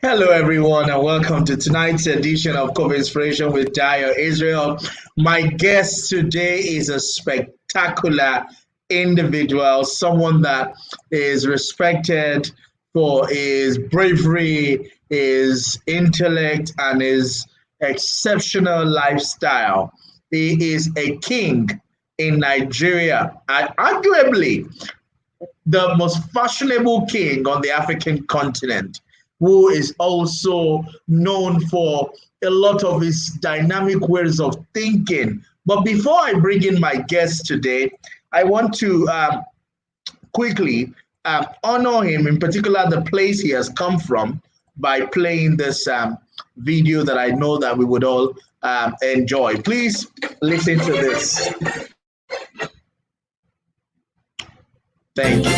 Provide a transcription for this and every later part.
Hello, everyone, and welcome to tonight's edition of CovInspiration with Dayo Israel. My guest today is a spectacular individual, someone that is respected for his bravery, his intellect, and his exceptional lifestyle. He is a king in Nigeria, and arguably the most fashionable king on the African continent, who is also known for a lot of his dynamic ways of thinking. But before I bring in my guest today, I want to quickly honor him, in particular the place he has come from, by playing this video that I know that we would all enjoy. Please listen to this. Thank you.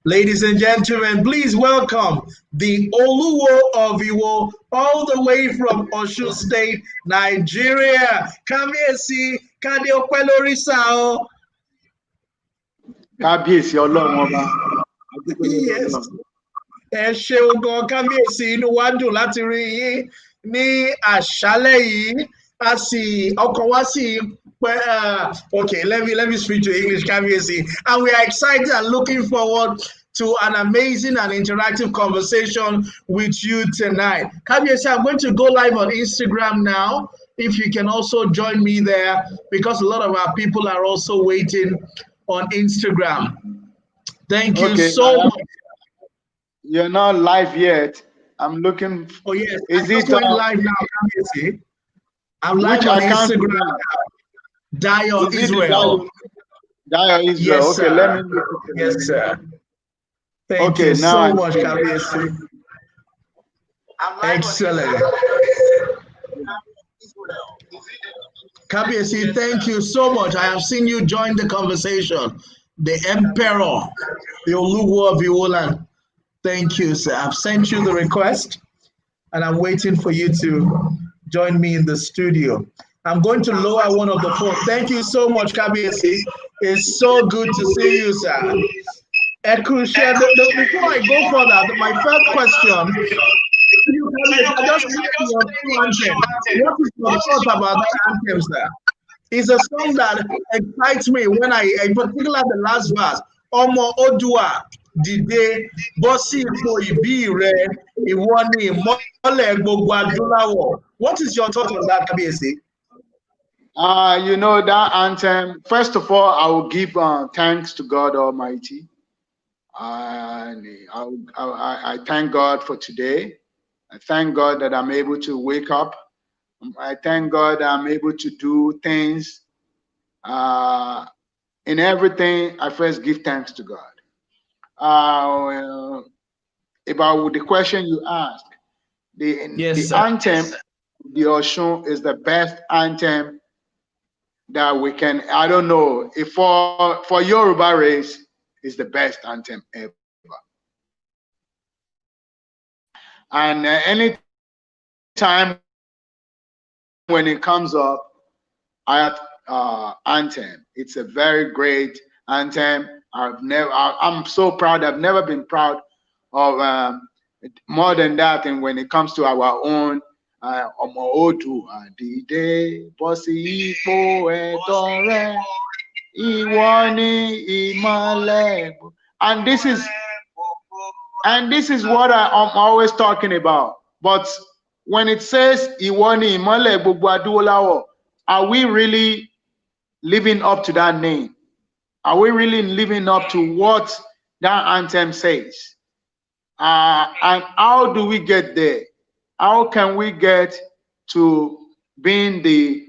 Ladies and gentlemen, please welcome the Oluwo of Iwo, all the way from Osun State, Nigeria. Kábíyèsí, Kádé ọpẹ́ lórí sà o. Kábíyèsí Ọlọ́run ọba. Yes. Ẹ ṣeun gan, kábíyèsí, inú wa dùn láti rí yín ní àṣálẹ́ yìí. A sì ọkàn wa sì okay, let me speak to English, kábíyèsí. And we are excited and looking forward to an amazing and interactive conversation with you tonight. Kábíyèsí, I'm going to go live on Instagram now. If you can also join me there, because a lot of our people are also waiting on Instagram. Thank you so much. You're not live yet. I'm looking. Oh yes, I'm going live now. Kábíyèsí. I'm live on Instagram now. Dayo Israel. Dayo Israel. Yes, okay, sir. let me. Yes, sir. Thank you so much, Kábíyèsí. Excellent. Kábíyèsí, thank you so much. I have seen you join the conversation. The Emperor, the Oluwo of Iwo. Thank you, sir. I've sent you the request, and I'm waiting for you to join me in the studio. I'm going to lower one of the phones. Thank you so much, Kábíyèsí. It's so good to see you, sir. Before I go further, my first question, I just what is your thought about that anthem, sir? It's a song that excites me when in particular the last verse, Omo Odua. dìde bọ́ sí ipò ìbí rẹ, ìwọ ni ìmọ́lẹ̀ gbogbo adúláwọ̀. What is your thought on that, Kábíyèsí? You know that anthem. First of all, I will give thanks to God Almighty. And I thank God for today. I thank God that I'm able to wake up. I thank God that I'm able to do things. In everything, I first give thanks to God. About the question you asked, the anthem, the Oshun, is the best anthem that we can. I don't know if for Yoruba race, is the best anthem ever. And anytime when it comes up, I have anthem. It's a very great anthem. I'm so proud. I've never been proud of more than that. And when it comes to our own Ọmọ Oòduà dìde bọ́ sí ipò ẹ̀tọ́ rẹ, ìwọ ni ìmọ́lẹ̀. And this is what I'm always talking about. But when it says ìwọ ni ìmọ́lẹ̀ gbogbo adúláwọ̀, are we really living up to that name? Are we really living up to what that anthem says? And how do we get there? How can we get to being the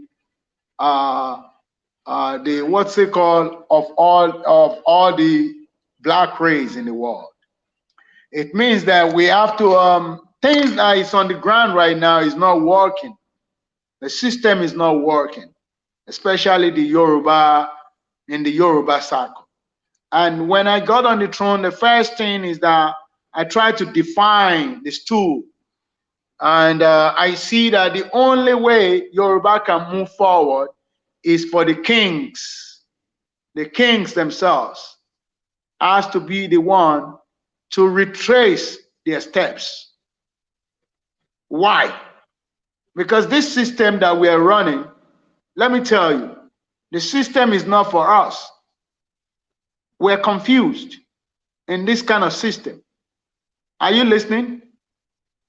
what's it called of all the black race in the world? It means that we have to things that is on the ground right now is not working. The system is not working, especially the Yoruba in the Yoruba circle. And when I got on the throne, the first thing is that I tried to define the stool. And I see that the only way Yoruba can move forward is for the kings themselves has to be the one to retrace their steps. Why? Because this system that we are running, let me tell you, the system is not for us. We're confused in this kind of system. Are you listening?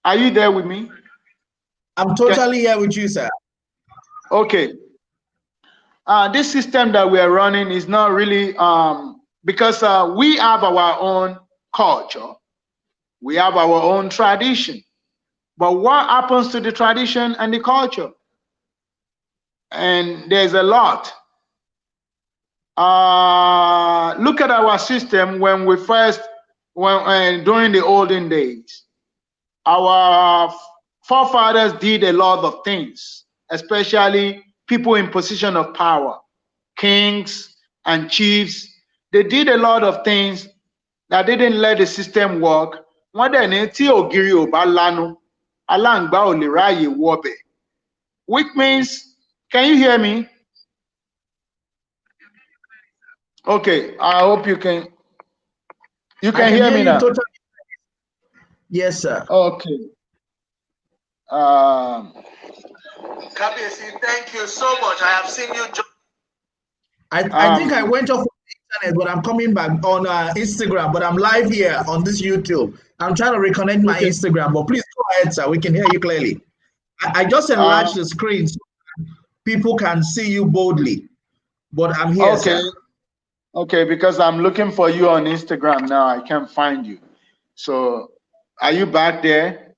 Are you there with me? I'm totally here with you, sir. Okay. This system that we are running is not really because we have our own culture, we have our own tradition. But what happens to the tradition and the culture? And there's a lot. Look at our system when we during the olden days. Our forefathers did a lot of things, especially people in position of power, kings and chiefs. They did a lot of things that didn't let the system work. Which means, can you hear me? Okay, I hope you can. You can hear me now. Totally. Yes, sir. Okay. Kabiyesi, thank you so much. I have seen you. I think I went off the internet, but I'm coming back on Instagram. But I'm live here on this YouTube. I'm trying to reconnect my Instagram. But please go ahead, sir. We can hear you clearly. I just enlarged the screen so people can see you boldly. But I'm here, okay. Sir. Okay, because I'm looking for you on Instagram now. I can't find you. So, are you back there?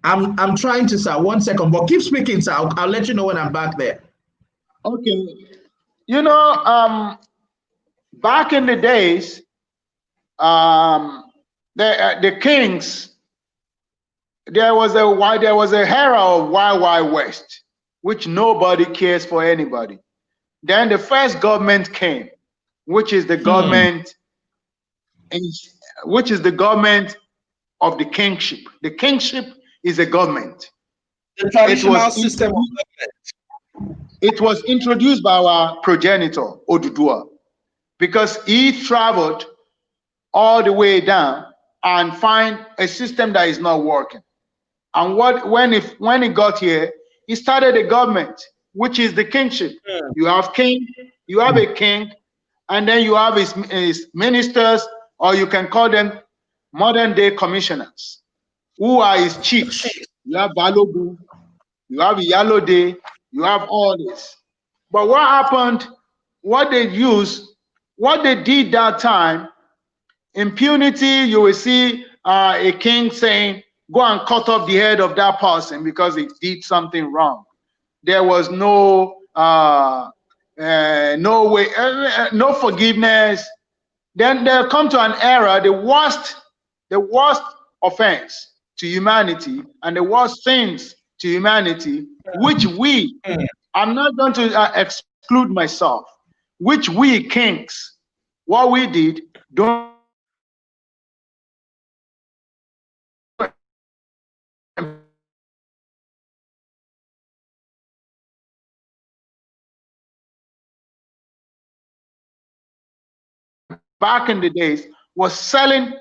I'm trying to, sir. 1 second, but keep speaking, sir. I'll let you know when I'm back there. Okay. You know, back in the days, the kings, there was a era of Wild West, which nobody cares for anybody. Then the first government came, which is the government, which is the government of the kingship. The kingship is a government. The traditional system of government. It was introduced by our progenitor, Oduduwa, because he traveled all the way down and find a system that is not working. And when he got here, he started a government, which is the kingship. You have a king, and then you have his ministers, or you can call them modern day commissioners, who are his chiefs. You have Balogu, you have Iyalode, you have all this. But what happened, what they did that time, impunity, you will see a king saying, go and cut off the head of that person because he did something wrong. There was no no way, no forgiveness. Then they'll come to an era, the worst offense to humanity and the worst sins to humanity, which we, I'm not going to exclude myself, which we kings, what we did, don't back in the days was selling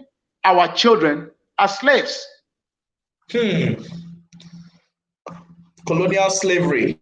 our children as slaves. Colonial slavery.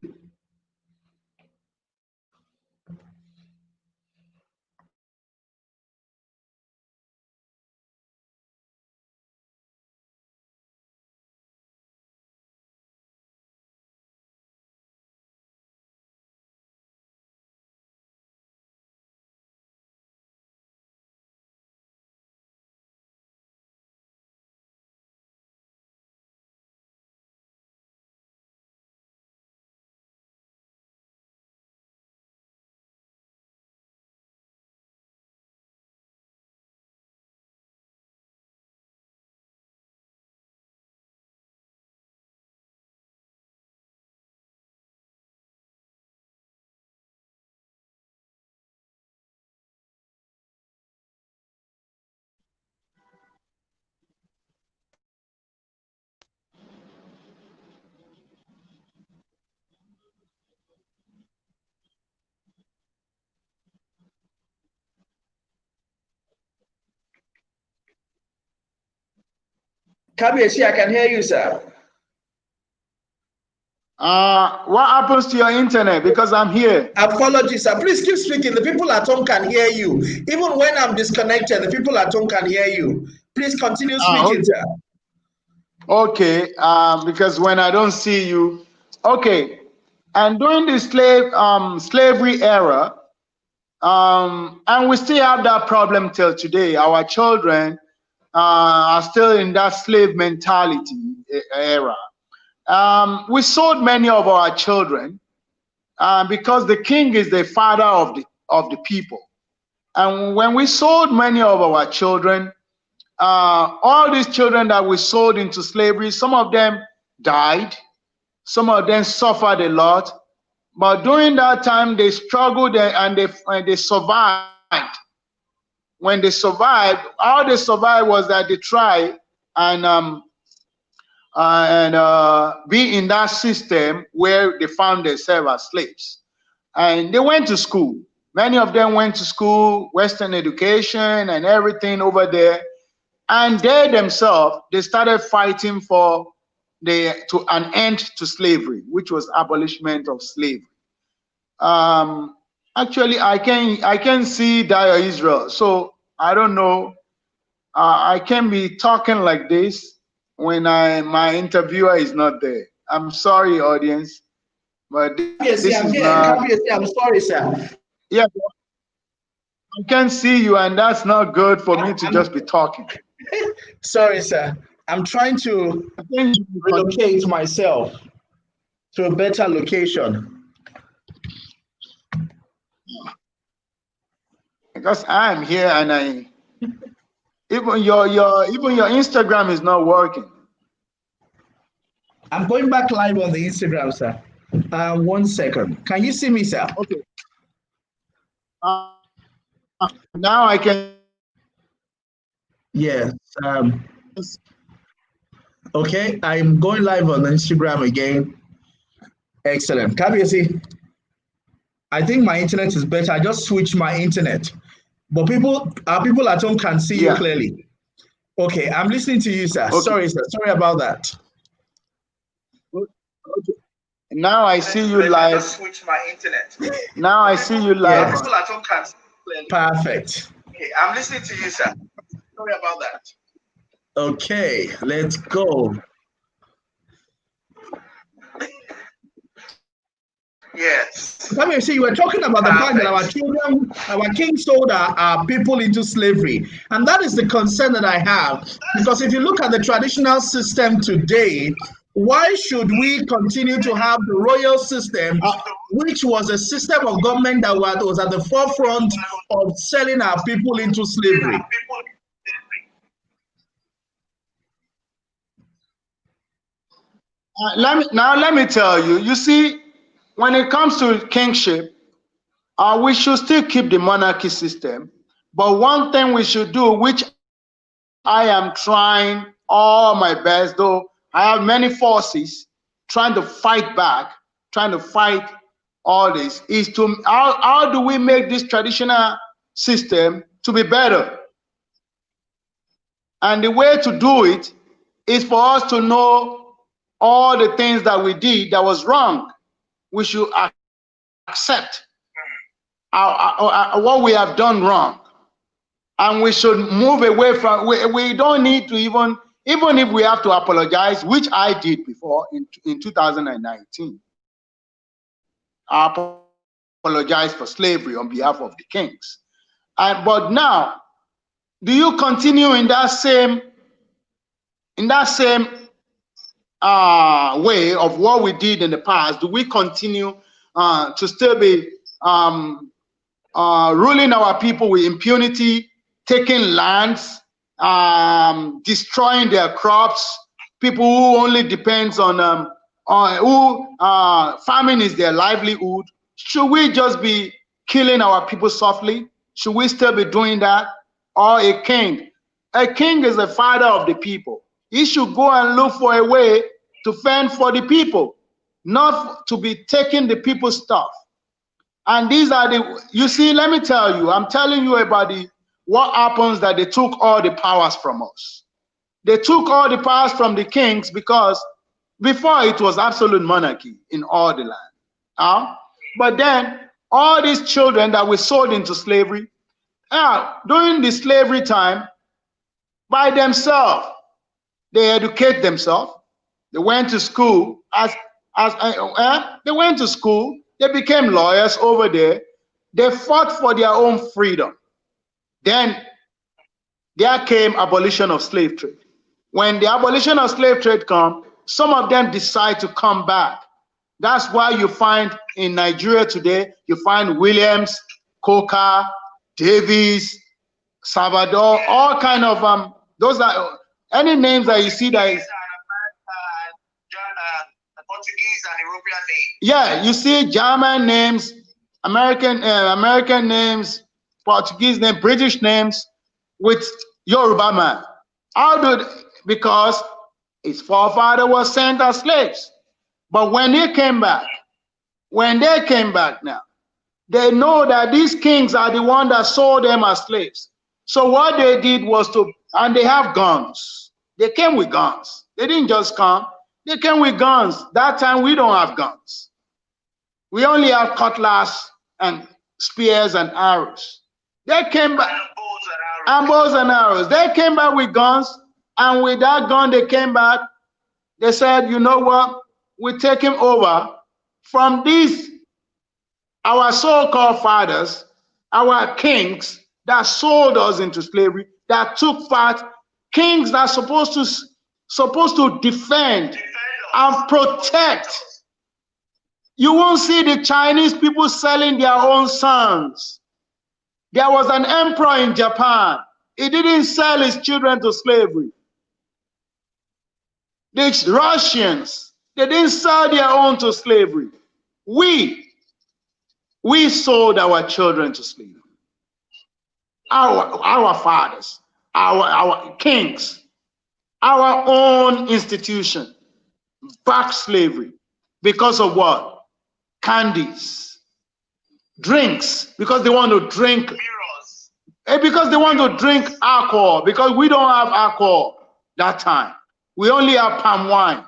Kabiyesi, I can hear you, sir. What happens to your internet? Because I'm here. Apologies, sir. Please keep speaking. The people at home can hear you. Even when I'm disconnected, the people at home can hear you. Please continue speaking, Okay. sir. Okay, because when I don't see you, okay. And during the slavery era, and we still have that problem till today. Our children are still in that slave mentality era. We sold many of our children because the king is the father of the people. And when we sold many of our children, all these children that we sold into slavery, some of them died, some of them suffered a lot, but during that time they struggled and they survived. When they survived, how they survived was that they tried and be in that system where they found themselves as slaves. And they went to school. Many of them went to school, Western education and everything over there. And they themselves, they started fighting for an end to slavery, which was abolishment of slavery. Actually, I can see Dayo Israel. So I don't know. I can be talking like this when my interviewer is not there. I'm sorry, audience, but this is not. I'm sorry, sir. Yeah, I can see you, and that's not good for me to just be talking. Sorry, sir. I'm trying to relocate myself to a better location. Because I'm here and even your Instagram is not working. I'm going back live on the Instagram, sir. 1 second. Can you see me, sir? Okay. Now I can. Yes. Okay, I'm going live on Instagram again. Excellent. Kabiyesi, I think my internet is better. I just switched my internet, but people at home can see you clearly. Okay, I'm listening to you, sir. Okay. Sorry, sir. Sorry about that. Okay. Now I see you live. I just switched my internet. Now I see you live. People at home can see you clearly. Perfect. Okay, I'm listening to you, sir. Sorry about that. Okay, let's go. Yes. Let me see, you were talking about the fact that our children, our kings sold our people into slavery. And that is the concern that I have. Because if you look at the traditional system today, why should we continue to have the royal system, which was a system of government that was at the forefront of selling our people into slavery? Let me tell you, you see, when it comes to kingship, we should still keep the monarchy system. But one thing we should do, which I am trying all my best, though I have many forces trying to fight back, trying to fight all this, is to how do we make this traditional system to be better? And the way to do it is for us to know all the things that we did that was wrong. We should accept what we have done wrong, and we should move away from. We don't need to even if we have to apologize, which I did before in 2019. I apologized for slavery on behalf of the kings, but now, do you continue in that same way of what we did in the past? Do we continue to still be ruling our people with impunity, taking lands, destroying their crops, people who only depends on farming is their livelihood? Should we just be killing our people softly? Should we still be doing that? Or a king is the father of the people. He should go and look for a way to fend for the people, not to be taking the people's stuff. And these are you see, let me tell you, I'm telling you about what happens that they took all the powers from us. They took all the powers from the kings because before it was absolute monarchy in all the land. But then all these children that were sold into slavery, during the slavery time, by themselves, they educate themselves. They went to school. They went to school. They became lawyers over there. They fought for their own freedom. Then there came abolition of slave trade. When the abolition of slave trade come, some of them decide to come back. That's why you find in Nigeria today, you find Williams, Coker, Davis, Salvador, all kind of those are any names that you see that is Portuguese and European names. Yeah, you see German names, American names, Portuguese names, British names with Yoruba man. Because his forefather was sent as slaves. But when they came back now, they know that these kings are the ones that sold them as slaves. So what they did was and they have guns. They came with guns. They didn't just come. They came with guns. That time we don't have guns. We only have cutlass and spears and arrows. They came back. And bows and arrows. They came back with guns, and with that gun they came back. They said, you know what? We take him over from these, our so-called fathers, our kings that sold us into slavery, that took part, kings that are supposed to defend and protect. You won't see the Chinese people selling their own sons. There was an emperor in Japan. He didn't sell his children to slavery. The Russians, they didn't sell their own to slavery. We sold our children to slavery. Our fathers, our kings, our own institution back slavery because of what? Candies, drinks, because they want to drink. Because they want to drink alcohol, because we don't have alcohol that time. We only have palm wine.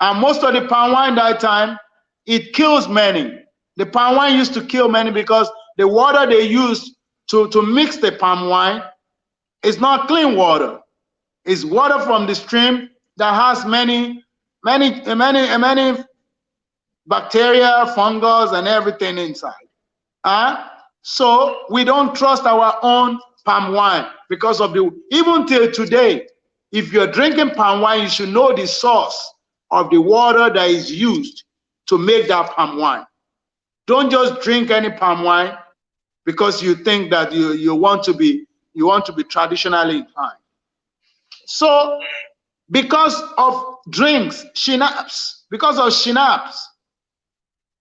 And most of the palm wine that time, it kills many. The palm wine used to kill many because the water they used to mix the palm wine It's not clean water. It's water from the stream that has many bacteria, fungus, and everything inside. So we don't trust our own palm wine because of even till today, if you're drinking palm wine, you should know the source of the water that is used to make that palm wine. Don't just drink any palm wine because you think that you want to be traditionally inclined. So because of drinks, schnapps, because of schnapps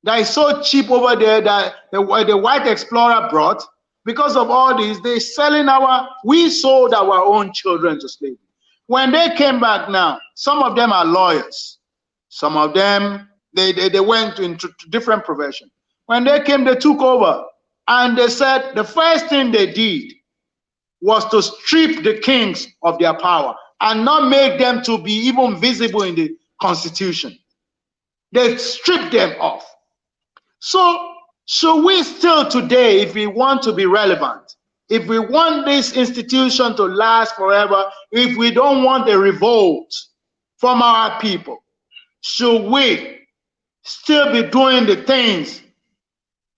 that is so cheap over there that the white explorer brought, because of all this, we sold our own children to slavery. When they came back now, some of them are lawyers. Some of them, they went into different professions. When they came, they took over. And they said the first thing they did was to strip the kings of their power and not make them to be even visible in the constitution. They stripped them off. So we still today, if we want to be relevant, if we want this institution to last forever, if we don't want a revolt from our people, should we still be doing the things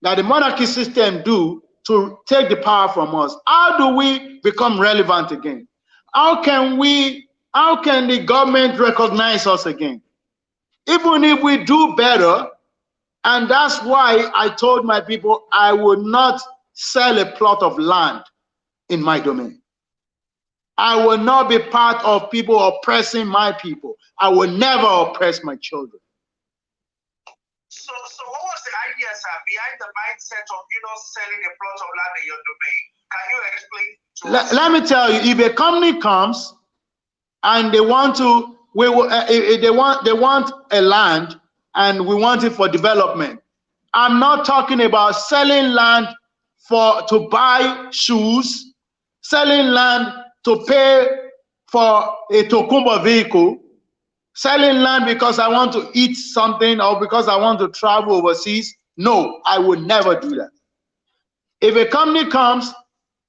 that the monarchy system do to take the power from us? How do we become relevant again? How can the government recognize us again? Even if we do better, and that's why I told my people I would not sell a plot of land in my domain. I will not be part of people oppressing my people. I will never oppress my children. So what was the idea, sir, behind the mindset of selling a plot of land in your domain? Can you explain to us? Let me tell you, if a company comes and they want a land and we want it for development, I'm not talking about selling land to buy shoes, selling land to pay for a Tokumbo vehicle, selling land because I want to eat something or because I want to travel overseas. No, I would never do that. If a company comes,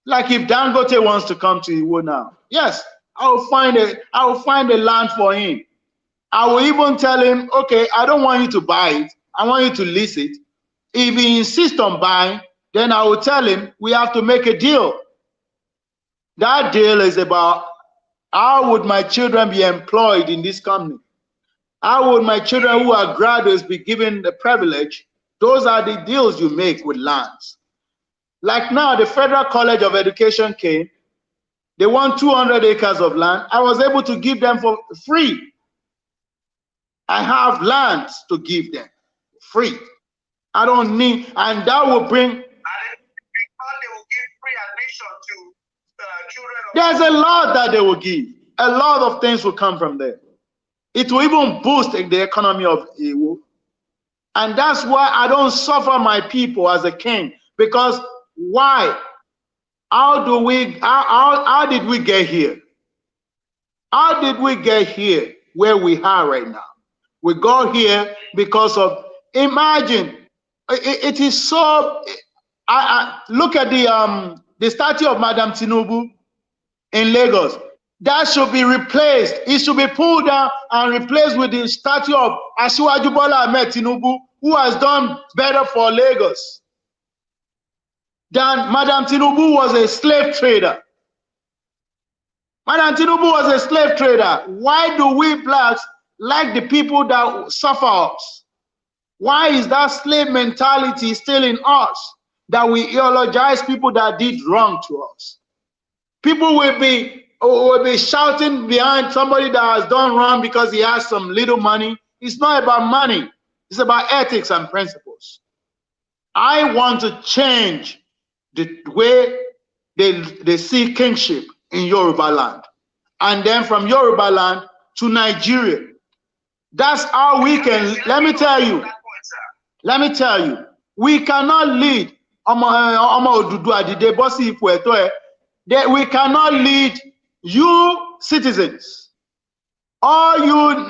like if Dangote wants to come to Iwo now, yes, I will find a land for him. I will even tell him, okay, I don't want you to buy it. I want you to lease it. If he insists on buying, then I will tell him we have to make a deal. That deal is about how would my children be employed in this company? How would my children who are graduates be given the privilege? Those are the deals you make with lands. Like now, the Federal College of Education came. They want 200 acres of land. I was able to give them for free. I have lands to give them free. I don't need, and that will bring. And they will give free admission to children. There's a lot that they will give. A lot of things will come from there. It will even boost the economy of Iwo. And that's why I don't suffer my people as a king. Because why? How did we get here? How did we get here where we are right now? We got here because of, imagine, it is so, look at the statue of Madam Tinubu in Lagos. That should be replaced. It should be pulled down and replaced with the statue of Asiwaju Bola Ahmed Tinubu, who has done better for Lagos than Madam Tinubu was a slave trader. Madam Tinubu was a slave trader. Why do we blacks like the people that suffer us? Why is that slave mentality still in us, that we eulogize people that did wrong to us? People will be shouting behind somebody that has done wrong because he has some little money. It's not about money. It's about ethics and principles. I want to change the way they see kingship in Yoruba land. And then from Yoruba land to Nigeria. That's how we can, let me tell you, we cannot lead, we cannot lead you citizens, all you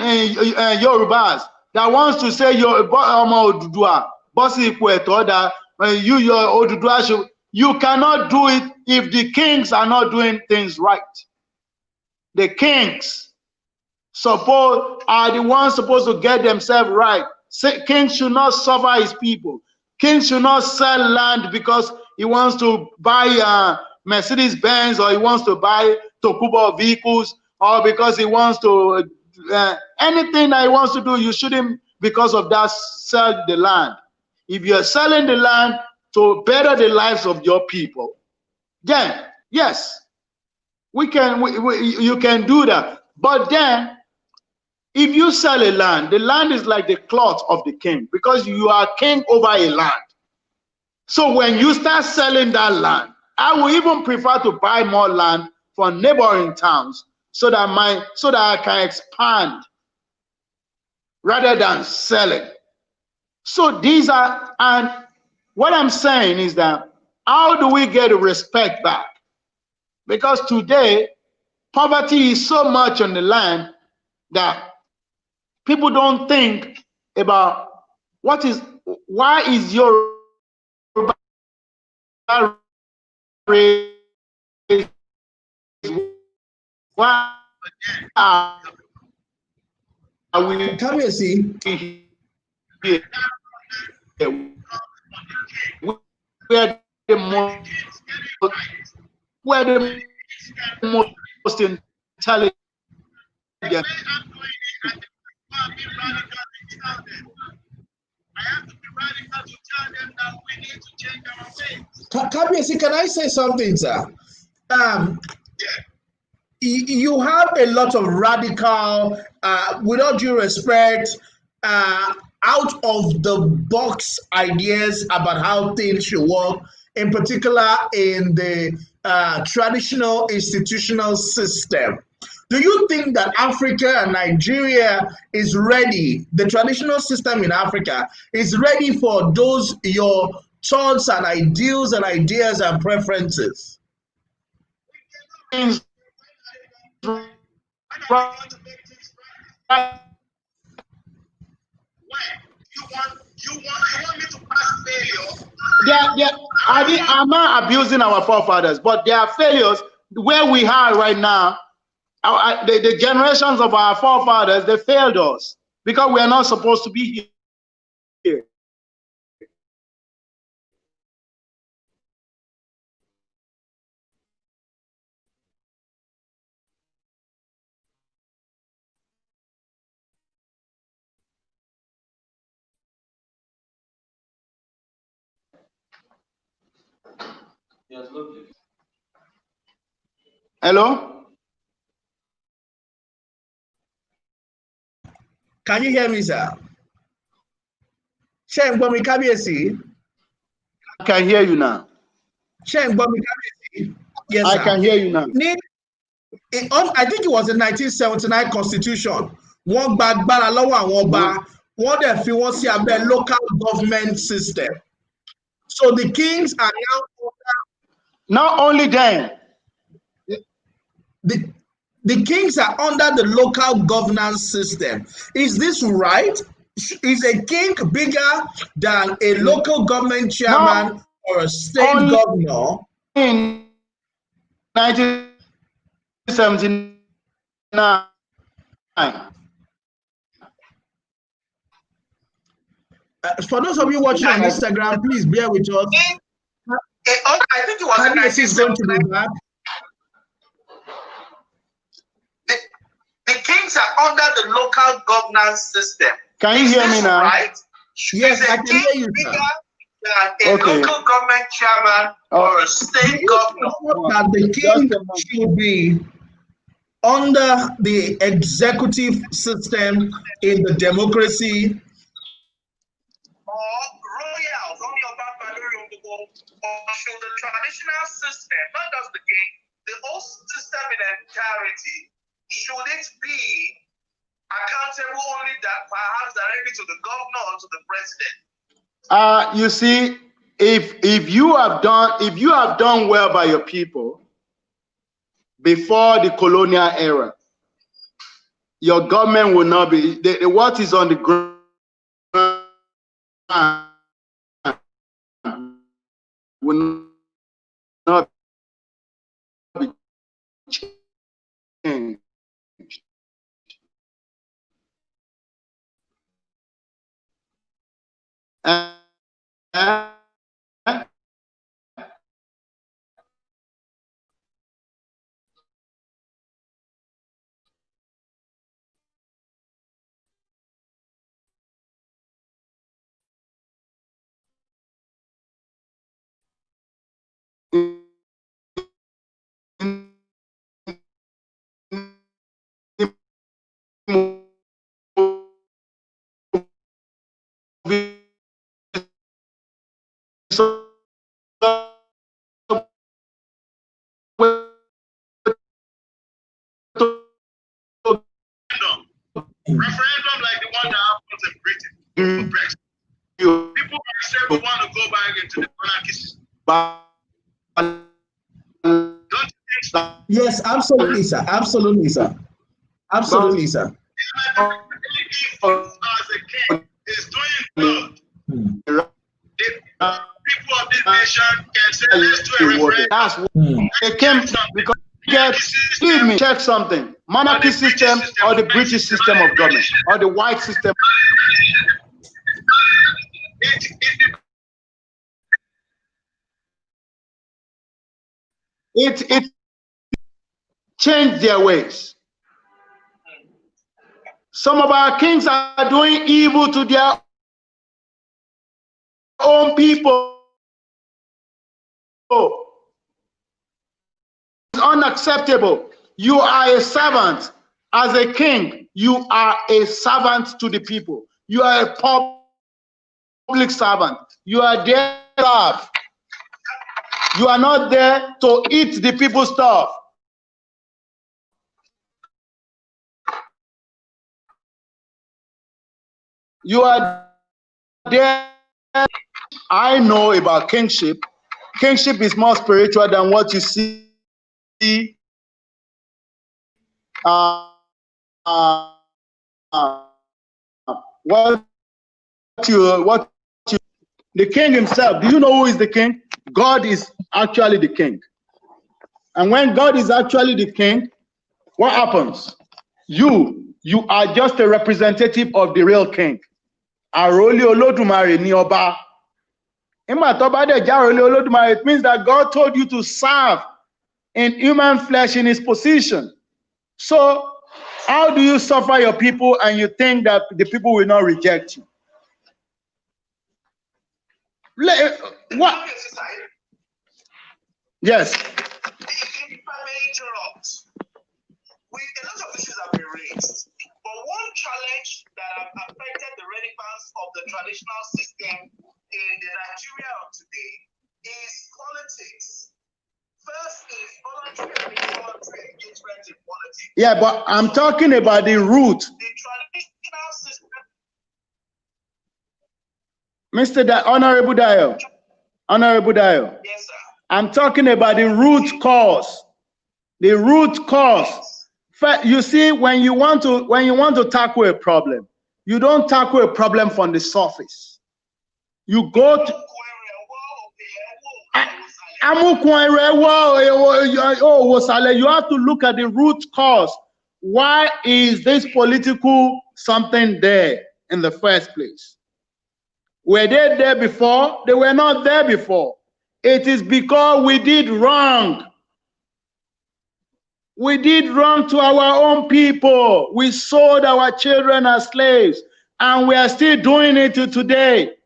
Yorubas that wants to say that you, your Odudua You cannot do it if the kings are not doing things right. The kings are the ones supposed to get themselves right. Kings should not suffer his people. Kings should not sell land because he wants to buy Mercedes Benz, or he wants to buy Tokubo vehicles, or because he wants to anything that he wants to do. You shouldn't, because of that, sell the land. If you're selling the land to better the lives of your people, then yes, you can do that. But then, if you sell a land, the land is like the cloth of the king, because you are king over a land. So when you start selling that land, I will even prefer to buy more land from neighboring towns so that I can expand rather than selling. So these are, and what I'm saying is that, how do we get respect back? Because today, poverty is so much on the land that people don't think about why is your race, why are we Come here, see. here? We're the most intelligent. Kabiyesi, can I say something, sir? You have a lot of radical, with all due respect, out of the box ideas about how things should work, in particular in the traditional institutional system. Do you think that Africa and Nigeria is ready, the traditional system in Africa is ready for those, your thoughts and ideals and ideas and preferences? I'm not abusing our forefathers, but there are failures where we are right now. The generations of our forefathers, they failed us because we are not supposed to be here. Hello? Can you hear me, sir? Shengbomi Kabiyesi. I can hear you now. Shengbomi Kabiyesi. Yes, I sir. can hear you now. I think it was the 1979 constitution. Wọ́n gba agbára lọ́wọ́ àwọn ọba, wọ́n dẹ̀ fi wọ́n sí abẹ́ local government system. So the kings are now not only them. The kings are under the local governance system. Is this right? Is a king bigger than a local government chairman or a state governor? In 1979. For those of you watching on Instagram, please bear with us. I think it was Kabiyesi is going to be back. The kings are under the local governance system. Can you hear me now? Right? Yes, I can hear you, sir. A local government chairman or a state governor. That the king should be under the executive system in the democracy. Or royals, or should the traditional system, not just the king, the whole system in entirety, should it be accountable only that perhaps directly to the governor or to the president? You see, if you have done well by your people before the colonial era, your government will not be what is on the ground will Referendum like the one that happens in Britain for Brexit. People might say we want to go back into the monarchy system. Don't you think so? Yes, absolutely, sir. Absolutely, sir. Absolutely, sir. If as a king is doing good, the people of this nation can say, let's do a referendum. That's what they came because leave me check something. Monarchy system or the British system of government or the white system. It changed their ways. Some of our kings are doing evil to their own people. It's unacceptable. You are a servant. As a king, you are a servant to the people. You are a public servant. You are there to serve. You are not there to eat the people's stuff. You are there. I know about kingship. Kingship is more spiritual than what you see. The king himself. Do you know who is the king? God is actually the king. And when God is actually the king, what happens? You are just a representative of the real king. Aroli Olodumare ni ọba. It means that God told you to serve in human flesh in his position. So how do you suffer your people and you think that the people will not reject you? What? Yes. If I may interrupt, a lot of issues have been raised, but one challenge that have affected the relevance of the traditional system in the Nigeria of today is politics. First is voluntary and involuntary engagement in politics. Yeah, but I'm talking about the root. The traditional system. Honorable Dayo. Honorable Dayo. Yes, sir. I'm talking about the root cause. The root cause. You see, when you want to tackle a problem, you don't tackle a problem from the surface. You go to you have to look at the root cause. Why is this political something there in the first place? Were they there before? They were not there before. It is because we did wrong. We did wrong to our own people. We sold our children as slaves, and we are still doing it to today.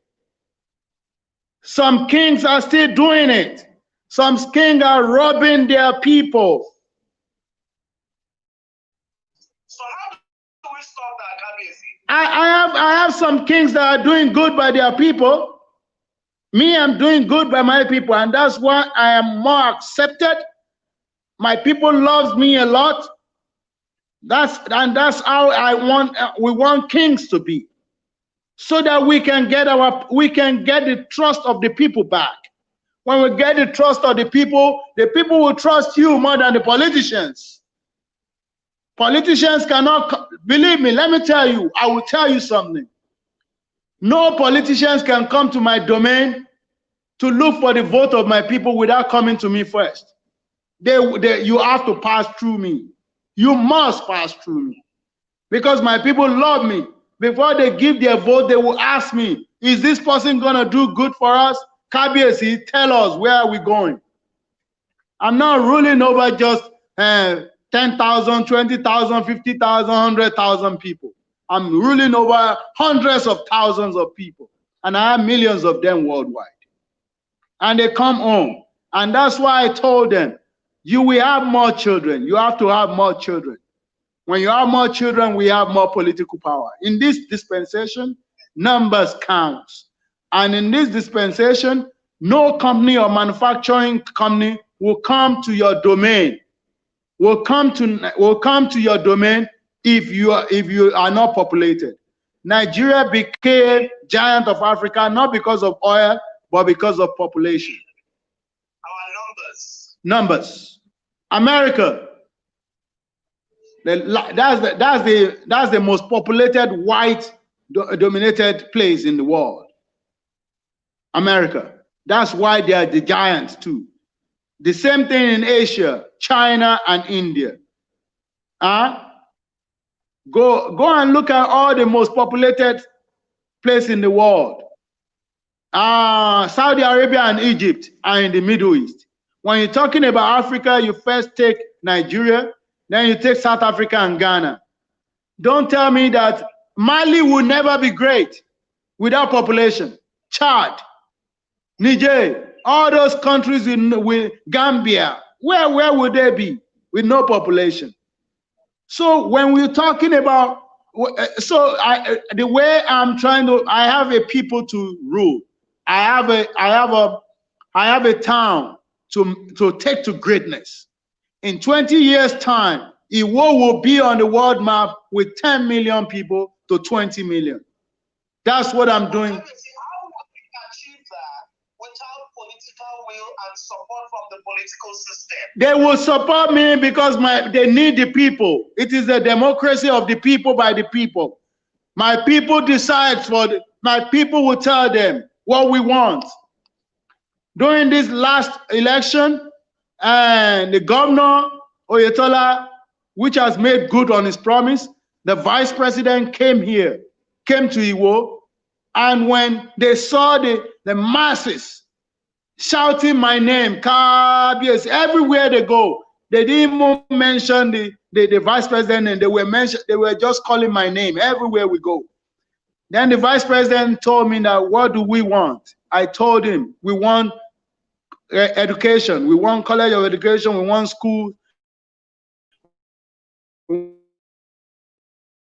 Some kings are still doing it. Some kings are robbing their people. So how do we stop that, Kabiyesi? I have some kings that are doing good by their people. Me, I'm doing good by my people, and that's why I am more accepted. My people love me a lot. That's how we want kings to be, so that we can get the trust of the people back. When we get the trust of the people will trust you more than the politicians. Politicians cannot, believe me, let me tell you, I will tell you something. No politicians can come to my domain to look for the vote of my people without coming to me first. You have to pass through me. You must pass through me. Because my people love me. Before they give their vote, they will ask me, Is this person going to do good for us? Kabiesi, tell us, where are we going? I'm not ruling over just 10,000, 20,000, 50,000, 100,000 people. I'm ruling over hundreds of thousands of people. And I have millions of them worldwide. And they come home. And that's why I told them, you will have more children. You have to have more children. When you have more children, we have more political power. In this dispensation, numbers count. And in this dispensation, no company or manufacturing company will come to your domain. Will come to your domain if you are not populated. Nigeria became giant of Africa not because of oil, but because of population. Our numbers. America. That's the most populated white dominated place in the world. America. That's why they are the giants too. The same thing in Asia, China and India. Go and look at all the most populated place in the world. Saudi Arabia and Egypt are in the Middle East. When you're talking about Africa, you first take Nigeria, then you take South Africa and Ghana. Don't tell me that Mali will never be great without population. Chad, Niger, all those countries with Gambia, where would they be with no population? So when we're talking about, the way I'm trying to, I have a people to rule. I have a town to take to greatness. In 20 years' time, Iwo will be on the world map with 10 million people to 20 million. That's what I'm doing. How would we achieve that without political will and support from the political system? They will support me because they need the people. It is the democracy of the people by the people. My people decide my people will tell them what we want. During this last election, and the governor, Oyetola, which has made good on his promise, the vice president came to Iwo, and when they saw the masses shouting my name, Kabiesi, everywhere they go, they didn't even mention the vice president, and they were just calling my name everywhere we go. Then the vice president told me that, what do we want? I told him, we want education, we want college of education, we want school, we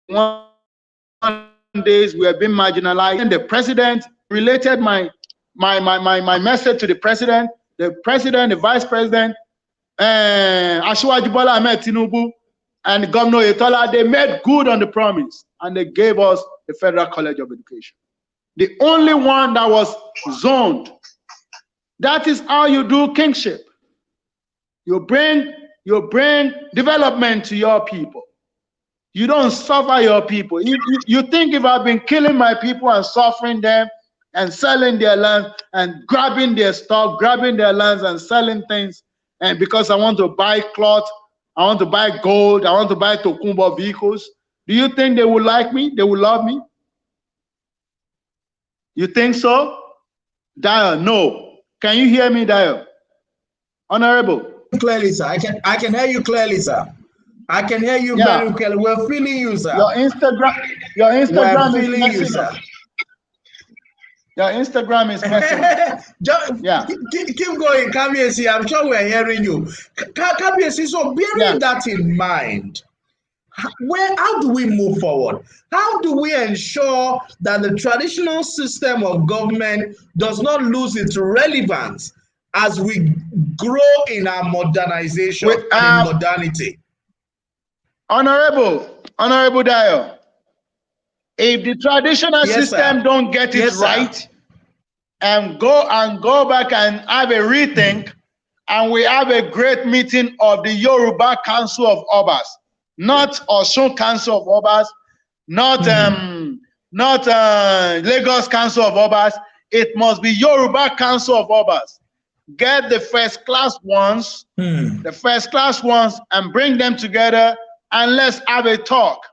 want days we have been marginalized. And the president related my message to the president, the vice president, Asiwaju Bola Ahmed Tinubu, and Governor Oyetola. They made good on the promise, and they gave us the Federal College of Education, the only one that was zoned. That is how you do kingship. You bring development to your people. You don't suffer your people. You think if I've been killing my people and suffering them and selling their land and grabbing their stock, grabbing their lands and selling things, and because I want to buy cloth, I want to buy gold, I want to buy Tokumbo vehicles, do you think they will like me? They will love me? You think so? Dayo, no. Can you hear me, Dayo? Honorable. Clearly, sir. I can hear you clearly, sir. I can hear you very clearly. We're feeling you, sir. Your Instagram We're feeling you, sir. Your Instagram is messing. Keep going, Kabiesi. I'm sure we're hearing you. Kabiesi, so bearing that in mind, how do we move forward? How do we ensure that the traditional system of government does not lose its relevance as we grow in our modernization and in modernity? Honorable Dayo, if the traditional system don't get it right, and go back and have a rethink, and we have a great meeting of the Yoruba Council of Obas, not Osun Council of Obas, not Lagos Council of Obas. It must be Yoruba Council of Obas. Get the first class ones, and bring them together, and let's have a talk.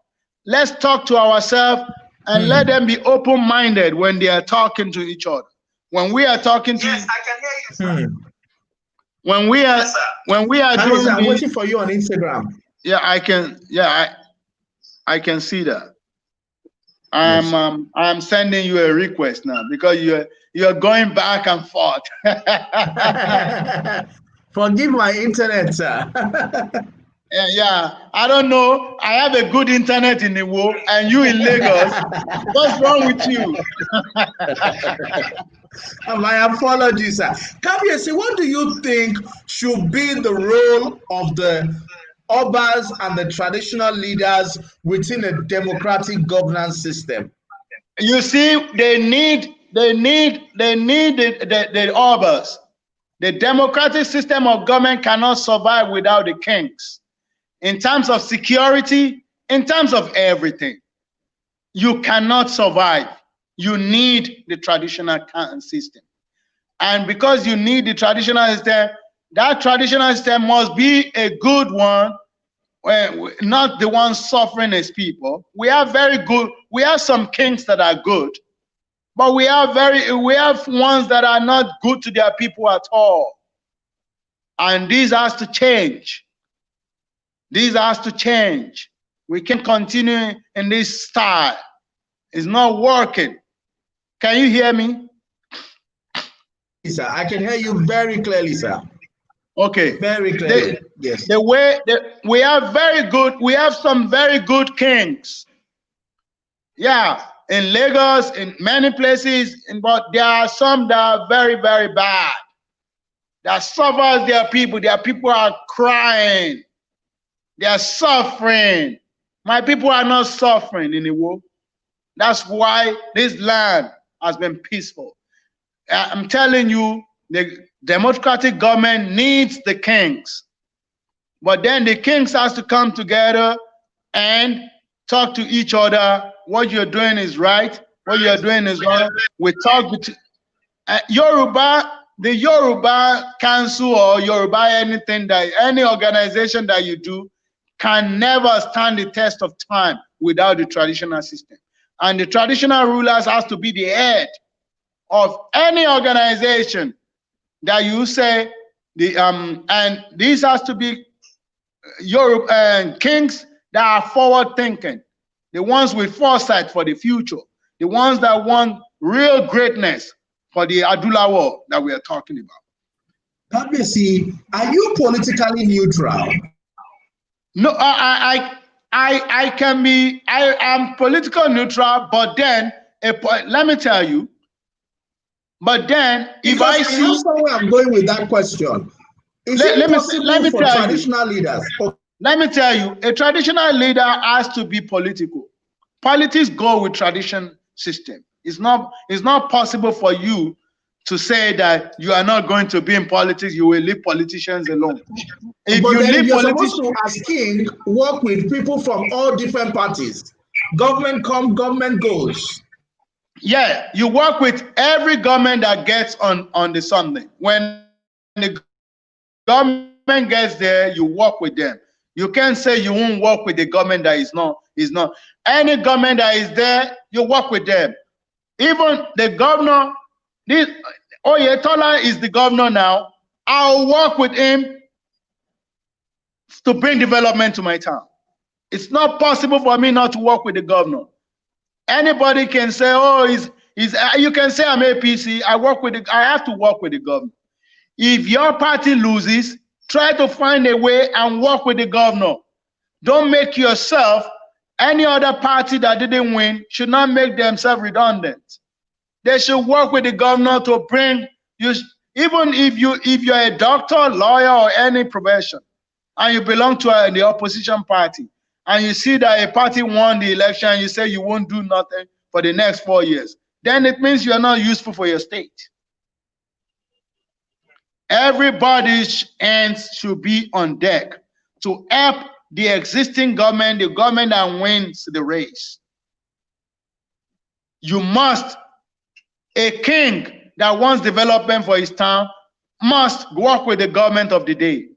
Let's talk to ourselves and let them be open-minded when they are talking to each other. When we are talking to yes, I can hear you, sir. When we are doing I'm waiting for you on Instagram. Yeah, I can. Yeah, I can see that. I'm sending you a request now because you're going back and forth. Forgive my internet, sir. Yeah, I don't know. I have a good internet in Iwo and you in Lagos. What's wrong with you? My apologies, sir. Kabiyesi, what do you think should be the role of the Obas and the traditional leaders within a democratic governance system? You see, they need the Obas. The democratic system of government cannot survive without the kings. In terms of security, in terms of everything, you cannot survive. You need the traditional system. And because you need the traditional system, that traditional system must be a good one, not the one suffering as people. We have some kings that are good, but we have ones that are not good to their people at all. And this has to change. This has to change. We can't continue in this style. It's not working. Can you hear me? Yes, sir, I can hear you very clearly, sir. Okay. Very clearly. Yes. We have some very good kings. Yeah, in Lagos, in many places, but there are some that are very, very bad. That suffers their people. Their people are crying. They are suffering. My people are not suffering in the world. That's why this land has been peaceful. I'm telling you, the democratic government needs the kings. But then the kings has to come together and talk to each other. What you're doing is right. What you're doing is wrong. We talk with the Yoruba Council or Yoruba any organization that you do can never stand the test of time without the traditional system. And the traditional rulers has to be the head of any organization that you say and these has to be kings that are forward thinking, the ones with foresight for the future, the ones that want real greatness for the Adulawo that we are talking about. Kabiyesi, are you politically neutral? No, I am political neutral, but then let me tell you. But then, if I see, that's somewhere I'm going with that question. Is it possible for traditional leaders? Let me tell you, a traditional leader has to be political. Politics go with tradition system. It's not possible for you to say that you are not going to be in politics, you will leave politicians alone. If but you leave you're supposed to, as king, work with people from all different parties. Government comes, government goes. Yeah, you work with every government that gets on the something. When the government gets there, you work with them. You can't say you won't work with the government that is not. Any government that is there, you work with them. Even the governor, Oyetola is the governor now. I'll work with him to bring development to my town. It's not possible for me not to work with the governor. Anybody can say, oh, you can say I'm APC. I have to work with the governor. If your party loses, try to find a way and work with the governor. Don't make yourself, any other party that didn't win should not make themselves redundant. They should work with the governor to bring you, even if you're a doctor, lawyer, or any profession, and you belong to the opposition party, and you see that a party won the election, and you say you won't do nothing for the next 4 years, then it means you are not useful for your state. Everybody's hands should be on deck to help the existing government, the government that wins the race. You must, a king that wants development for his town must work with the government of the day.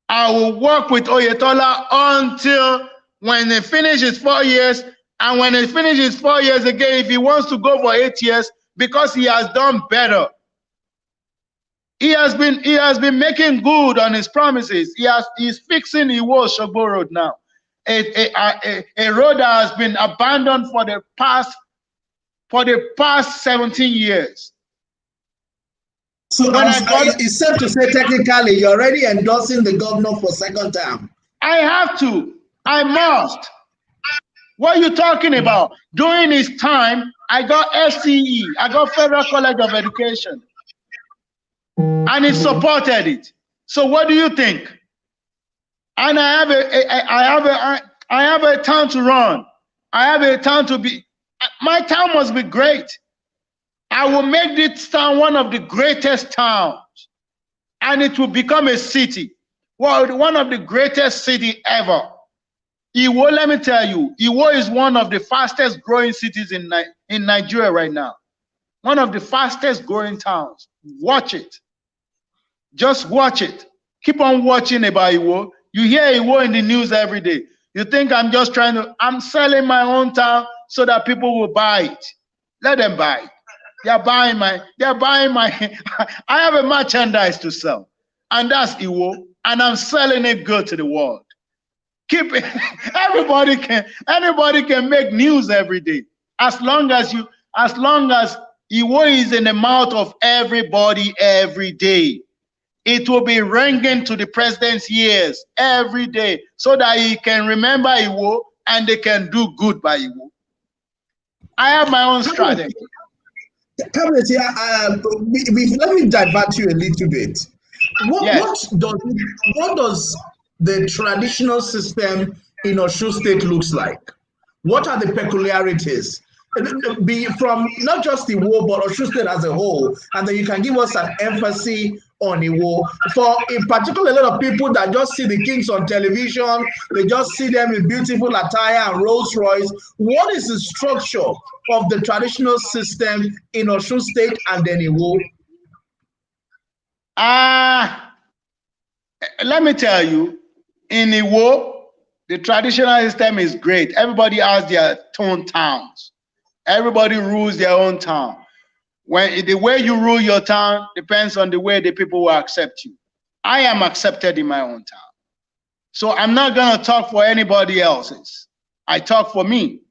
I will work with Oyetola until when he finishes 4 years, And when he finishes 4 years again, if he wants to go for 8 years, because he has done better. He has been making good on his promises. He's fixing Iwo Shogbo Road now. A road that has been abandoned for the past 17 years. So it's safe to say technically you're already endorsing the governor for second term. I have to. I must. What are you talking about? During his time, I got SCE. I got Federal College of Education. And he supported it. So what do you think? And I have a town to run. I have a town to be. My town must be great. I will make this town one of the greatest towns. And it will become a city. Well, one of the greatest city ever. Iwo, let me tell you, Iwo is one of the fastest growing cities in Nigeria right now. One of the fastest growing towns. Watch it. Just watch it. Keep on watching about Iwo. You hear Iwo in the news every day. You think I'm just I'm selling my own town so that people will buy it. Let them buy it. They're buying my, I have a merchandise to sell. And that's Iwo. And I'm selling it good to the world. Keep it. Anybody can make news every day. As long as Iwo is in the mouth of everybody every day. It will be ringing to the president's ears every day so that he can remember Iwo and they can do good by Iwo. I have my own strategy. Let me divert you a little bit. What does the traditional system in Osun State looks like? What are the peculiarities? Be from not just Iwo, but Osun State as a whole, and then you can give us an emphasis on Iwo. For in particular, a lot of people that just see the kings on television, they just see them in beautiful attire and Rolls Royce. What is the structure of the traditional system in Osun State and then Iwo? Let me tell you, in Iwo, the traditional system is great. Everybody has their own towns. Everybody rules their own town. When the way you rule your town depends on the way the people will accept you. I am accepted in my own town. So I'm not going to talk for anybody else's. I talk for me.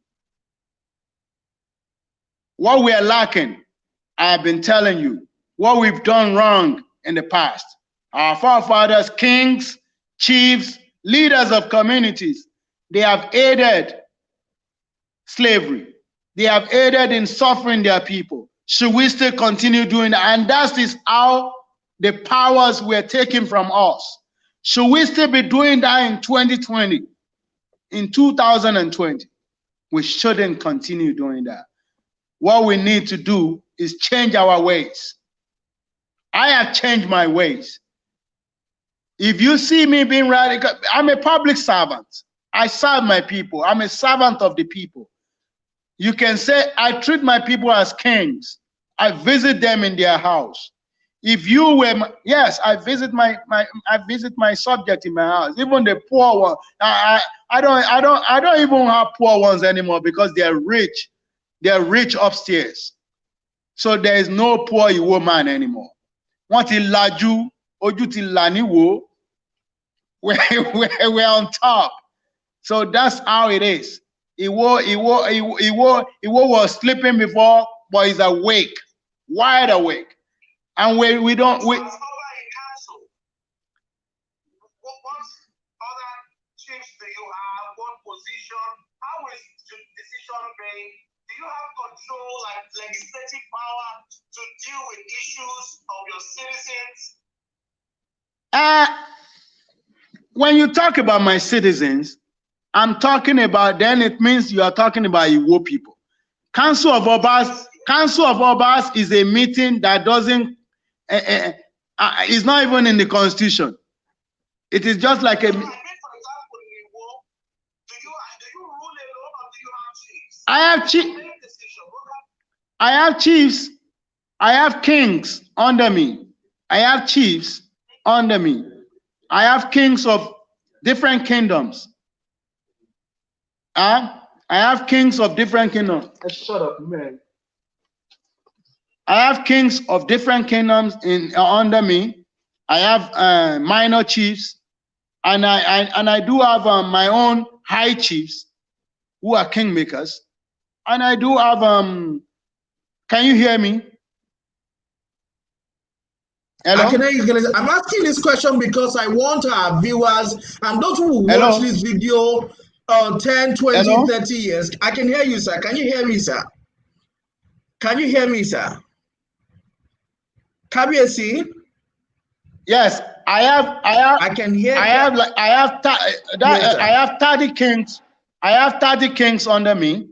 What we are lacking, I've been telling you, what we've done wrong in the past. Our forefathers, kings, chiefs, leaders of communities, they have aided slavery. They have aided in suffering their people. Should we still continue doing that? And that is how the powers were taken from us. Should we still be doing that in 2020? In 2020? We shouldn't continue doing that. What we need to do is change our ways. I have changed my ways. If you see me being radical, I'm a public servant. I serve my people. I'm a servant of the people. You can say I treat my people as kings. I visit them in their house. If you were, yes, I visit my subject in my house. Even the poor one. I don't even have poor ones anymore because they are rich. They are rich upstairs. So there is no poor Iwo man anymore. What il laju oju ti laniwo. We're on top. So that's how it is. Iwo was sleeping before, but he's awake, wide awake. And we don't. What other chiefs do you have? What position? How is decision made? Do you have control, like legislative power, to deal with issues of your citizens? When you talk about my citizens, I'm talking about, then it means you are talking about Iwo people. Council of Obas is a meeting that doesn't, is not even in the constitution. It is just like a. For example, in Iwo, do you rule alone or do you have chiefs? I have chiefs. I have kings under me. I have chiefs under me. I have kings of different kingdoms. I I have kings of different kingdoms. Shut up, man. I have kings of different kingdoms under me. I have minor chiefs, and I do have my own high chiefs who are kingmakers, and I do have Can you hear me? Hello? I can hear you. I'm asking this question because I want our viewers and those who will Hello? watch this video 10, 20, Hello? 30 years. I can hear you, sir. Can you hear me, sir? Can you hear me, sir? Kabiyesi? Yes, I can hear. I have 30 kings. I have 30 kings under me.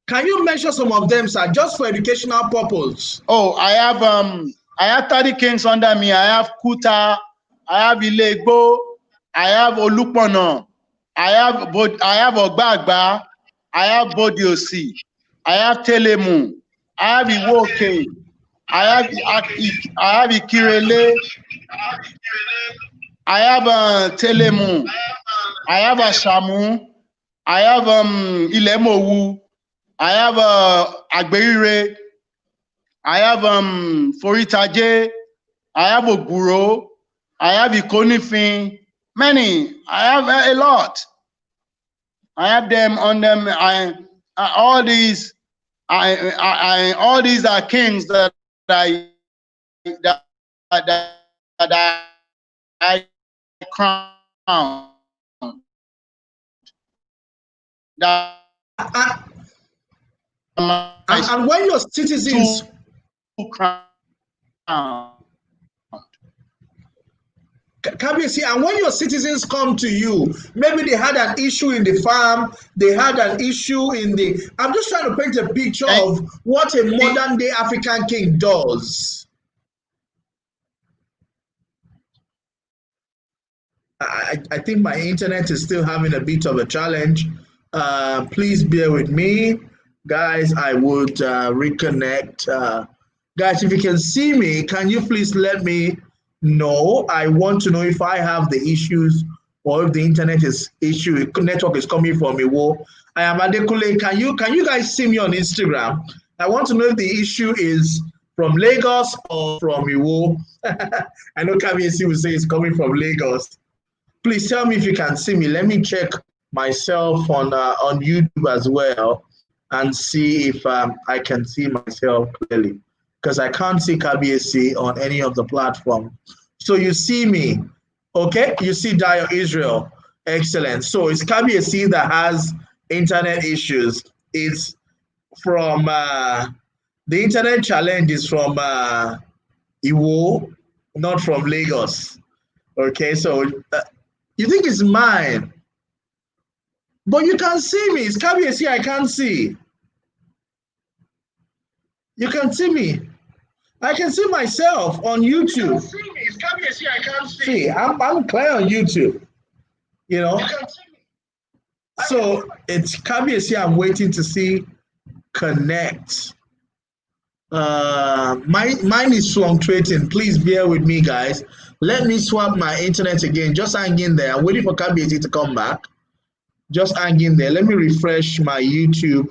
Can you mention some of them, sir, just for educational purpose? Oh, I have 30 kings under me. I have Kuta, I have Ilegbo, I have Olupono, I have Ogbagba, I have Bodiosi, I have Telemu, I have Iwoke, I have Ikirele, I have Telemu, I have Ashamu, I have Ilemowu, I have Agbeire, I have Foritaje, I have Oguro, I have Ikonifin, many. I have a lot. I have them on them. All these are kings that I crown. And when your citizens Kabiyesi, and when your citizens come to you, maybe they had an issue in the farm, they had an issue in the. I'm just trying to paint a picture of what a modern day African king does. I think my internet is still having a bit of a challenge. Please bear with me. Guys, I would reconnect. Guys, if you can see me, can you please let me know? I want to know if I have the issues or if the internet is network is coming from Iwo. I am Adekule. Can you guys see me on Instagram? I want to know if the issue is from Lagos or from Iwo. I know Kabiyesi will say it's coming from Lagos. Please tell me if you can see me. Let me check myself on YouTube as well and see if I can see myself clearly, because I can't see Kabiyesi on any of the platforms. So you see me, okay? You see Dayo Israel. Excellent. So it's Kabiyesi that has internet issues. It's from the internet challenge is from Iwo, not from Lagos. Okay, so you think it's mine, but you can see me. It's Kabiyesi I can't see. You can see me. I can see myself on YouTube. You can see me. It's Kabiyesi I can't see. See, I'm clear on YouTube. You know. You can see me. So it's Kabiyesi I'm waiting to see connect. Mine is fluctuating. Please bear with me, guys. Let me swap my internet again. Just hang in there. I'm waiting for Kabiyesi to come back. Just hang in there. Let me refresh my YouTube.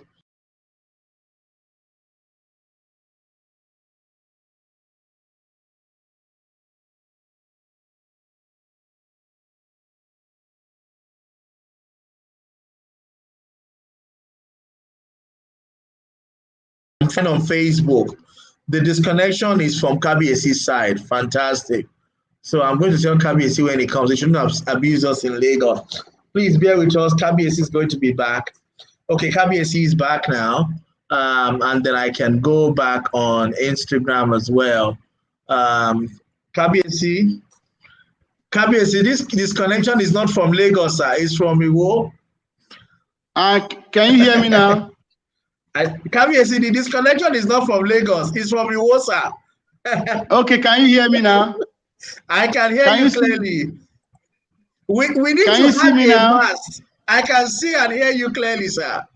I'm trying on Facebook. The disconnection is from Kabiyesi's side. Fantastic. So I'm going to tell Kabiyesi when he comes. He shouldn't abuse us in Lagos. Please bear with us. Kabiyesi is going to be back. Okay, Kabiyesi is back now. And then I can go back on Instagram as well. Kabiyesi, this connection is not from Lagos, sir. It's from Iwo. Can you hear me now? Kabiyesi, the disconnection is not from Lagos. It's from Iwo, sir. Okay, can you hear me now? I can hear you clearly. We need to have a mast. I can see and hear you clearly, sir.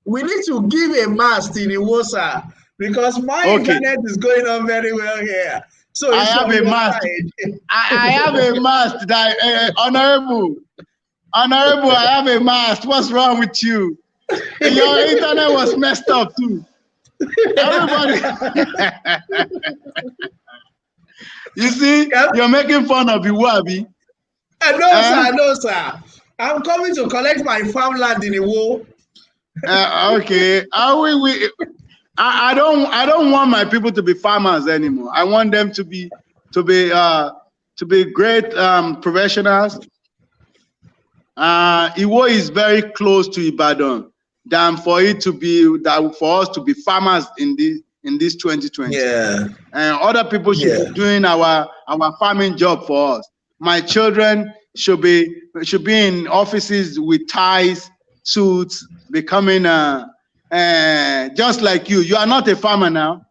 We need to give a mast in Iwo, sir, because my internet is going on very well here. So I have a mast. I have a mast, that honorable. Honorable, I have a mask. What's wrong with you? Your internet was messed up too. Everybody. You see, you're making fun of Iwo, Abi. No, sir. I'm coming to collect my farmland in Iwo. Okay. I don't want my people to be farmers anymore. I want them to be great professionals. Iwo is very close to Ibadan than for us to be farmers in this 2020. Yeah. And other people should be doing our farming job for us. My children should be in offices with ties, suits, becoming just like you. You are not a farmer now.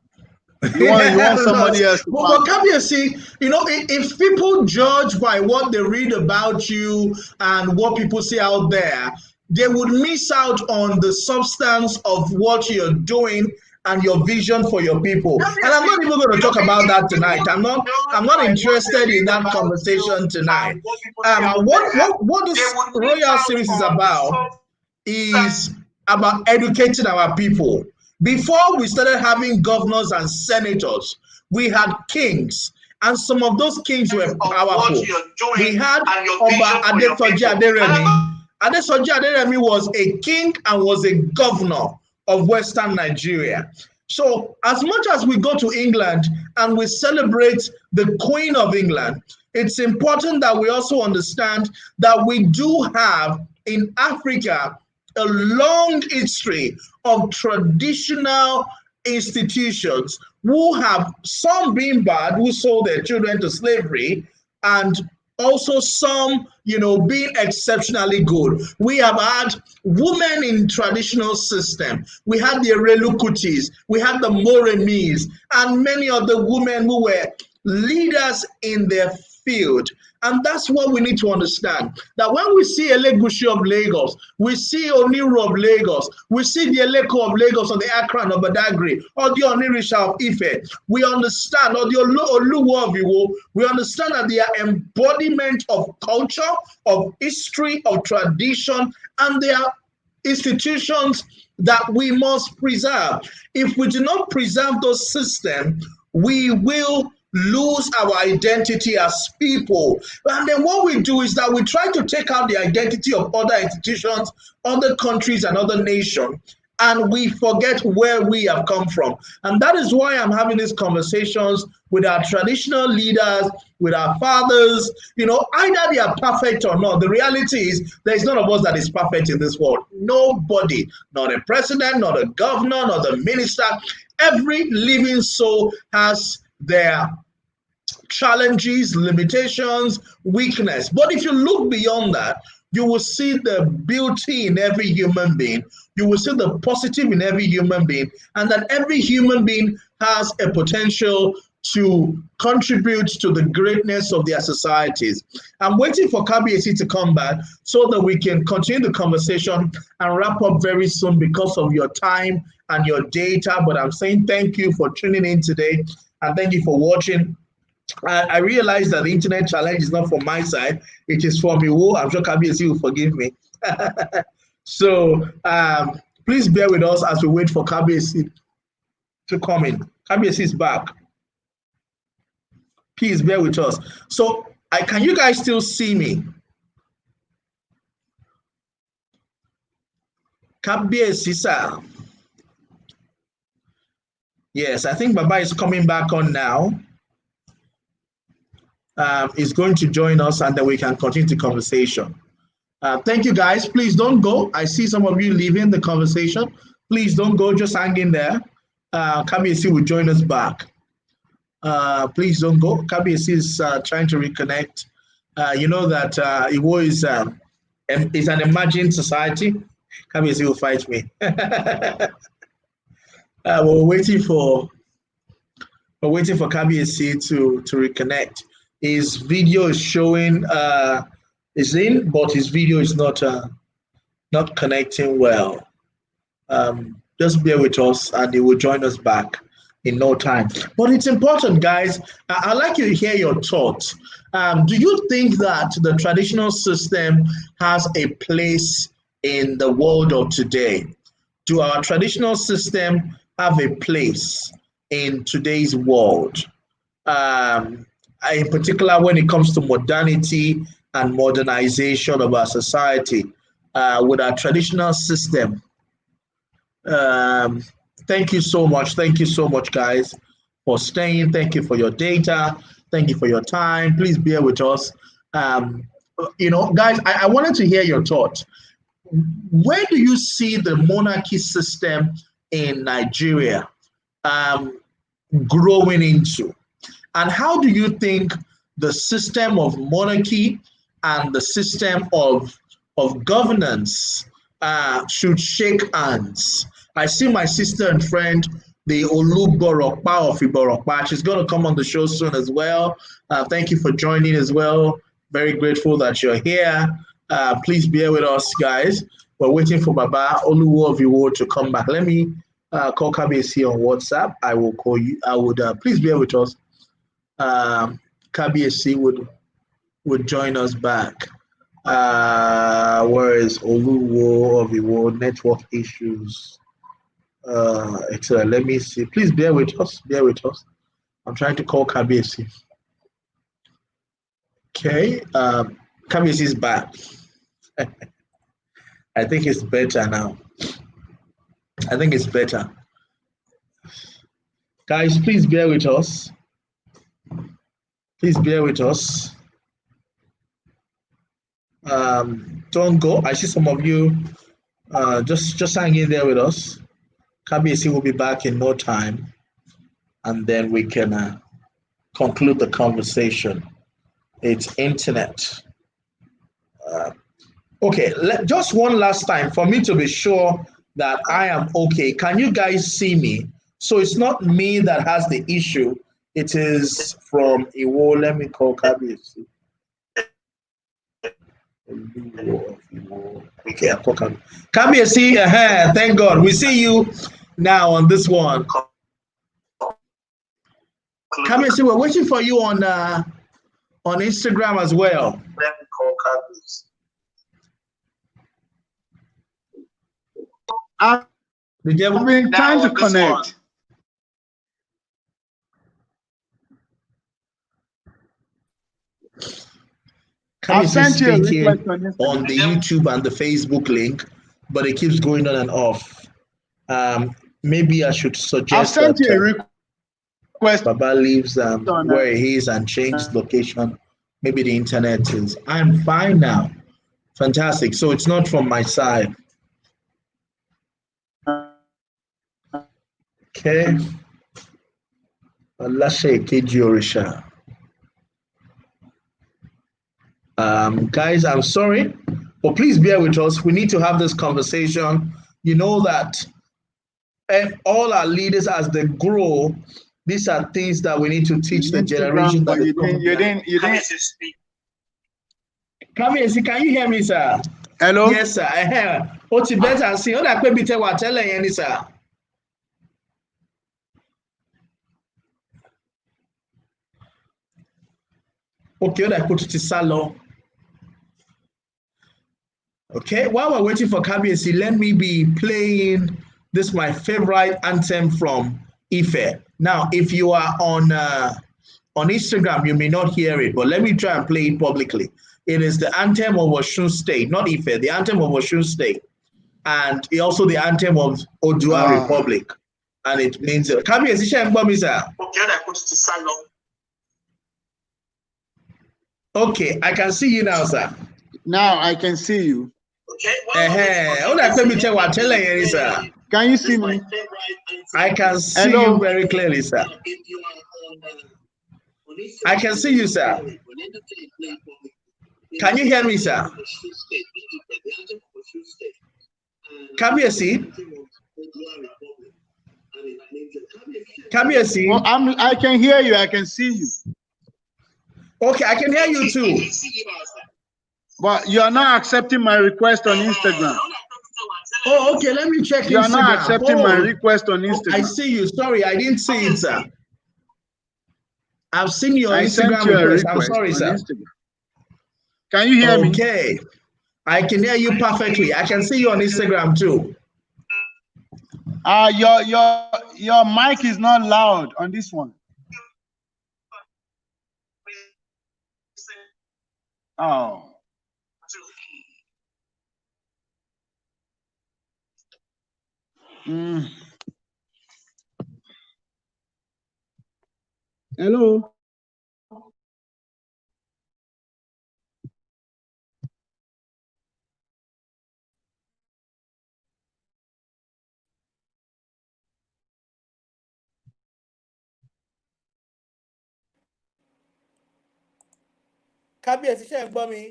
You want somebody else to but Kabiyesi, if people judge by what they read about you and what people see out there, they would miss out on the substance of what you're doing and your vision for your people. And I'm not even going to talk about that tonight. I'm not interested in that conversation tonight. What this Royal Series is about educating our people. Before we started having governors and senators, we had kings, and some of those kings were powerful. We had Oba Adesoji Aderemi. Adesoji Aderemi was a king and was a governor of Western Nigeria. So as much as we go to England and we celebrate the Queen of England, it's important that we also understand that we do have in Africa a long history of traditional institutions who have some being bad, who sold their children to slavery, and also some, being exceptionally good. We have had women in traditional system. We had the Erelukutis, we had the Moremis, and many of the women who were leaders in their field. And that's what we need to understand. That when we see Elegushi of Lagos, we see Oniru of Lagos, we see the Eleko of Lagos, or the Akran of Badagry, or the Onirisha of Ife, we understand, or the Oluwo of Iwo, we understand that they are embodiment of culture, of history, of tradition, and they are institutions that we must preserve. If we do not preserve those systems, we will lose our identity as people. And then what we do is that we try to take out the identity of other institutions, other countries, and other nations, and we forget where we have come from. And that is why I'm having these conversations with our traditional leaders, with our fathers. Either they are perfect or not. The reality is there's none of us that is perfect in this world. Nobody, not a president, not a governor, not a minister. Every living soul has their challenges, limitations, weakness. But if you look beyond that, you will see the beauty in every human being. You will see the positive in every human being, and that every human being has a potential to contribute to the greatness of their societies. I'm waiting for Kabiyesi to come back so that we can continue the conversation and wrap up very soon because of your time and your data. But I'm saying thank you for tuning in today, and thank you for watching. I realize that the internet challenge is not from my side. It is from you. I'm sure Kabiyesi will forgive me. So please bear with us as we wait for Kabiyesi to come in. Kabiyesi is back. Please bear with us. So can you guys still see me? Kabiyesi, sir. Yes, I think Baba is coming back on now. Is going to join us, and then we can continue the conversation. Thank you, guys. Please don't go. I see some of you leaving the conversation. Please don't go. Just hang in there. Kabiyesi will join us back. Please don't go. Kabiyesi is trying to reconnect. You know that Iwo is an emerging society. Kabiyesi will fight me. We're waiting for Kabiyesi to reconnect. His video is showing is in, but his video is not connecting well. Just bear with us, and he will join us back. in no time. But it's important, guys. I'd like you to hear your thoughts. Do you think that the traditional system has a place in the world of today? Do our traditional system have a place in today's world? In particular, when it comes to modernity and modernization of our society, with our traditional system. Thank you so much. Thank you so much, guys, for staying. Thank you for your data. Thank you for your time. Please bear with us. Guys, I wanted to hear your thoughts. Where do you see the monarchy system in Nigeria growing into? And how do you think the system of monarchy and the system of governance should shake hands? I see my sister and friend, the Oluwo of Iwo. She's going to come on the show soon as well. Thank you for joining as well. Very grateful that you're here. Please bear with us, guys. We're waiting for Baba Oluwo of Iwo to come back. Let me call KBC on WhatsApp. I will call you. I would please bear with us. KBC would join us back. Where is Oluwo of Iwo? Network issues. Excellent. Let me see. Please bear with us. Bear with us. I'm trying to call KBC. Okay. KBC is back. I think it's better now. I think it's better. Guys, please bear with us. Please bear with us. Don't go. I see some of you just hang in there with us. KBC will be back in no time, and then we can conclude the conversation. It's internet. Okay, just one last time for me to be sure that I am okay. Can you guys see me? So it's not me that has the issue. It is from Iwo. Let me call KBC. Okay, I'll call KBC. Thank God. We see you now on this one. KBC, we're waiting for you on Instagram as well. Let me call KBC. I've been trying to connect. I've sent you a request on the YouTube and the Facebook link, but it keeps going on and off. Maybe I should suggest I've sent you a request. Baba lives where he is and changed location. Maybe the internet is. I'm fine now. Fantastic. So it's not from my side. Okay. Guys, I'm sorry, but please bear with us. We need to have this conversation. You know that all our leaders, as they grow, these are things that we need to teach the generation. That you didn't. KBC, can you hear me, sir? Hello. Yes, sir. I hear. What's better? See, what I could be telling you, sir. Okay, what I put it salo. Okay, while we're waiting for KBC, let me be playing this my favorite anthem from Ife. Now, if you are on Instagram, you may not hear it, but let me try and play it publicly. It is the anthem of Osun State, not Ife, the anthem of Osun State, and also the anthem of Odua Republic. And it means KBC, sir. Okay, I can see you now, sir. Now I can see you. Okay. Can you see me? I can see you very clearly, sir. I can see you, sir. Can you hear me, sir? KBC? KBC? Well, I can hear you. I can see you. Okay, I can hear you too. But you are not accepting my request on Instagram. Oh, okay. Let me check You are not Instagram. accepting my Oh, request on oh, I Instagram. see you. Sorry, I didn't see it, sir. I've seen your I sent Instagram you a request. I'm request sorry, on sir. Instagram. Can you hear me? Okay. I can hear you perfectly. I can see you on Instagram too. Your mic is not loud on this one. Oh. Hello. Kábíyèsí ṣe ń gbọ́ mi.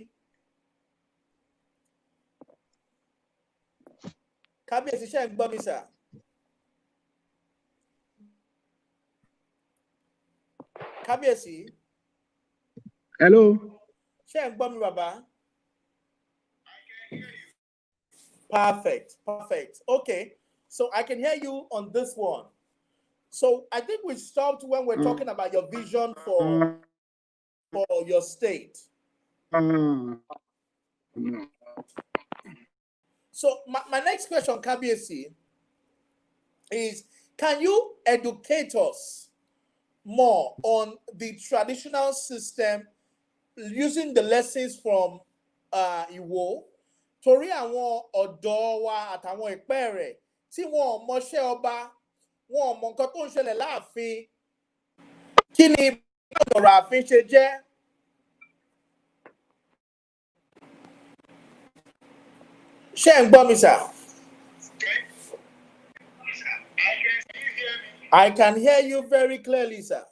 Kábíyèsí ṣe ń gbọ́ mi sà. Kábíyèsí. Hello. Ṣé ń gbọ́ mi bàbá? Perfect, perfect. Okay, so I can hear you on this one. So I think we stopped when we're talking about your vision for your state. So my next question, Kábíyèsí, is can you educate us more on the traditional system using the lessons from Iwo? Torí àwọn ọ̀dọ́ wa àtàwọn ìpẹ́ rẹ̀ tí wọn ò mọṣẹ́ ọba, wọn ò mọ nǹkan tó ń ṣẹlẹ̀ láàfin. Kí ni ọ̀rọ̀ ààfin ṣe jẹ́? Ṣé ń gbọ́ mi sà? I can hear you very clearly, sir.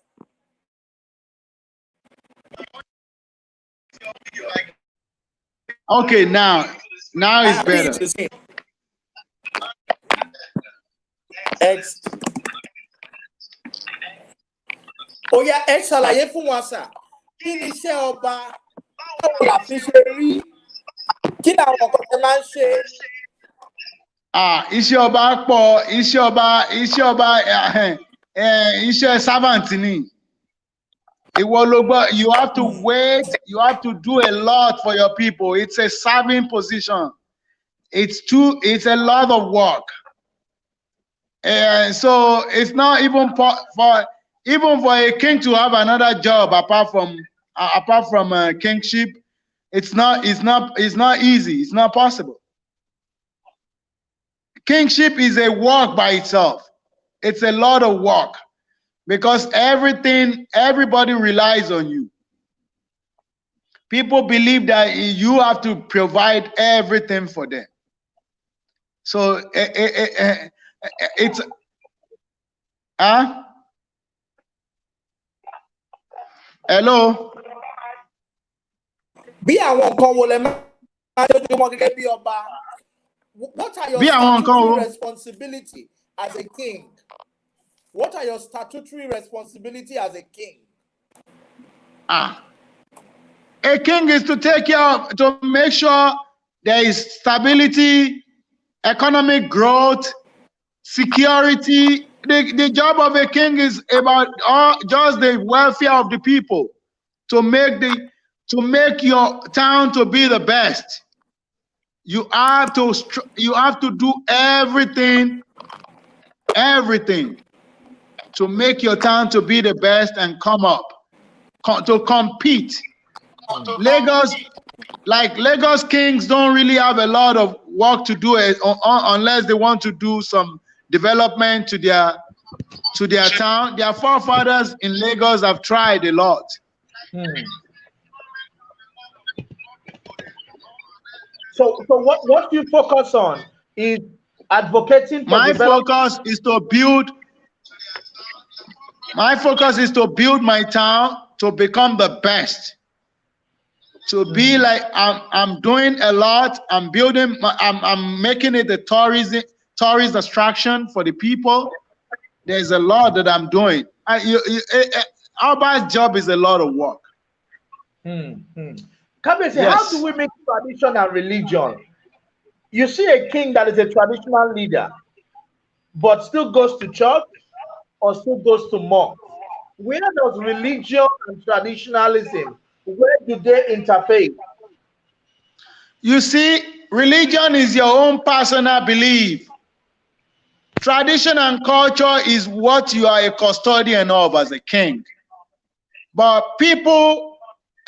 Okay, now it's better. Oh yeah, ẹ ṣàlàyé fún wa sà. Kí ni iṣẹ́ ọba? Báwo la fi ṣe rí? Kí ni àwọn nǹkan tẹ́ máa ń ṣe? Iṣẹ́ ọba pọ̀, iṣẹ́ servant ni. You have to wait, you have to do a lot for your people. It's a serving position. It's a lot of work. And so it's not even for a king to have another job apart from kingship. It's not easy. It's not possible. Kingship is a work by itself. It's a lot of work because everybody relies on you. People believe that you have to provide everything for them. So it's hello. Bí àwọn nǹkan wo lẹ máa dojúmọ́ gẹ́gẹ́ bí ọba? What are your statutory responsibility as a king? What are your statutory responsibility as a king? A king is to make sure there is stability, economic growth, security. The job of a king is about just the welfare of the people, to make your town to be the best. You have to do everything to make your town to be the best and come up, to compete. Lagos kings don't really have a lot of work to do unless they want to do some development to their town. Their forefathers in Lagos have tried a lot. So what you focus on is advocating for My focus is to build my town to become the best. To be like I'm doing a lot. I'm building. I'm making it a tourist attraction for the people. There's a lot that I'm doing. Our job is a lot of work. Kábíyèsí, how do we make tradition and religion You see a king that is a traditional leader, but still goes to church or still goes to mosque. Where does religion and traditionalism, where do they interface? You see, religion is your own personal belief. Tradition and culture is what you are a custodian of as a king. But people,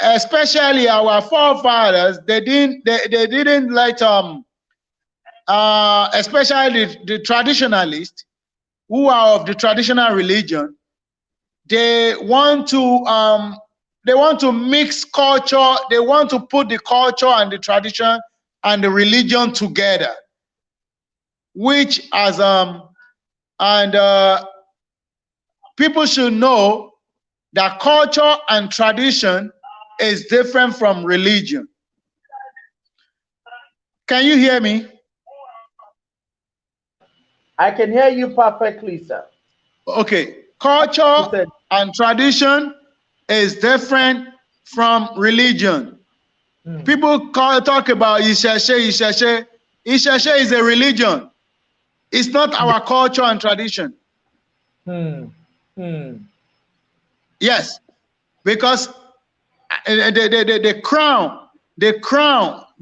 especially our forefathers, they didn't let especially the traditionalists who are of the traditional religion, they want to mix culture, they want to put the culture and the tradition and the religion together, which as people should know that culture and tradition is different from religion. Can you hear me? I can hear you perfectly, sir. Okay, culture and tradition is different from religion. People talk about Isheshe. Isheshe is a religion. It's not our culture and tradition. Yes, because the crown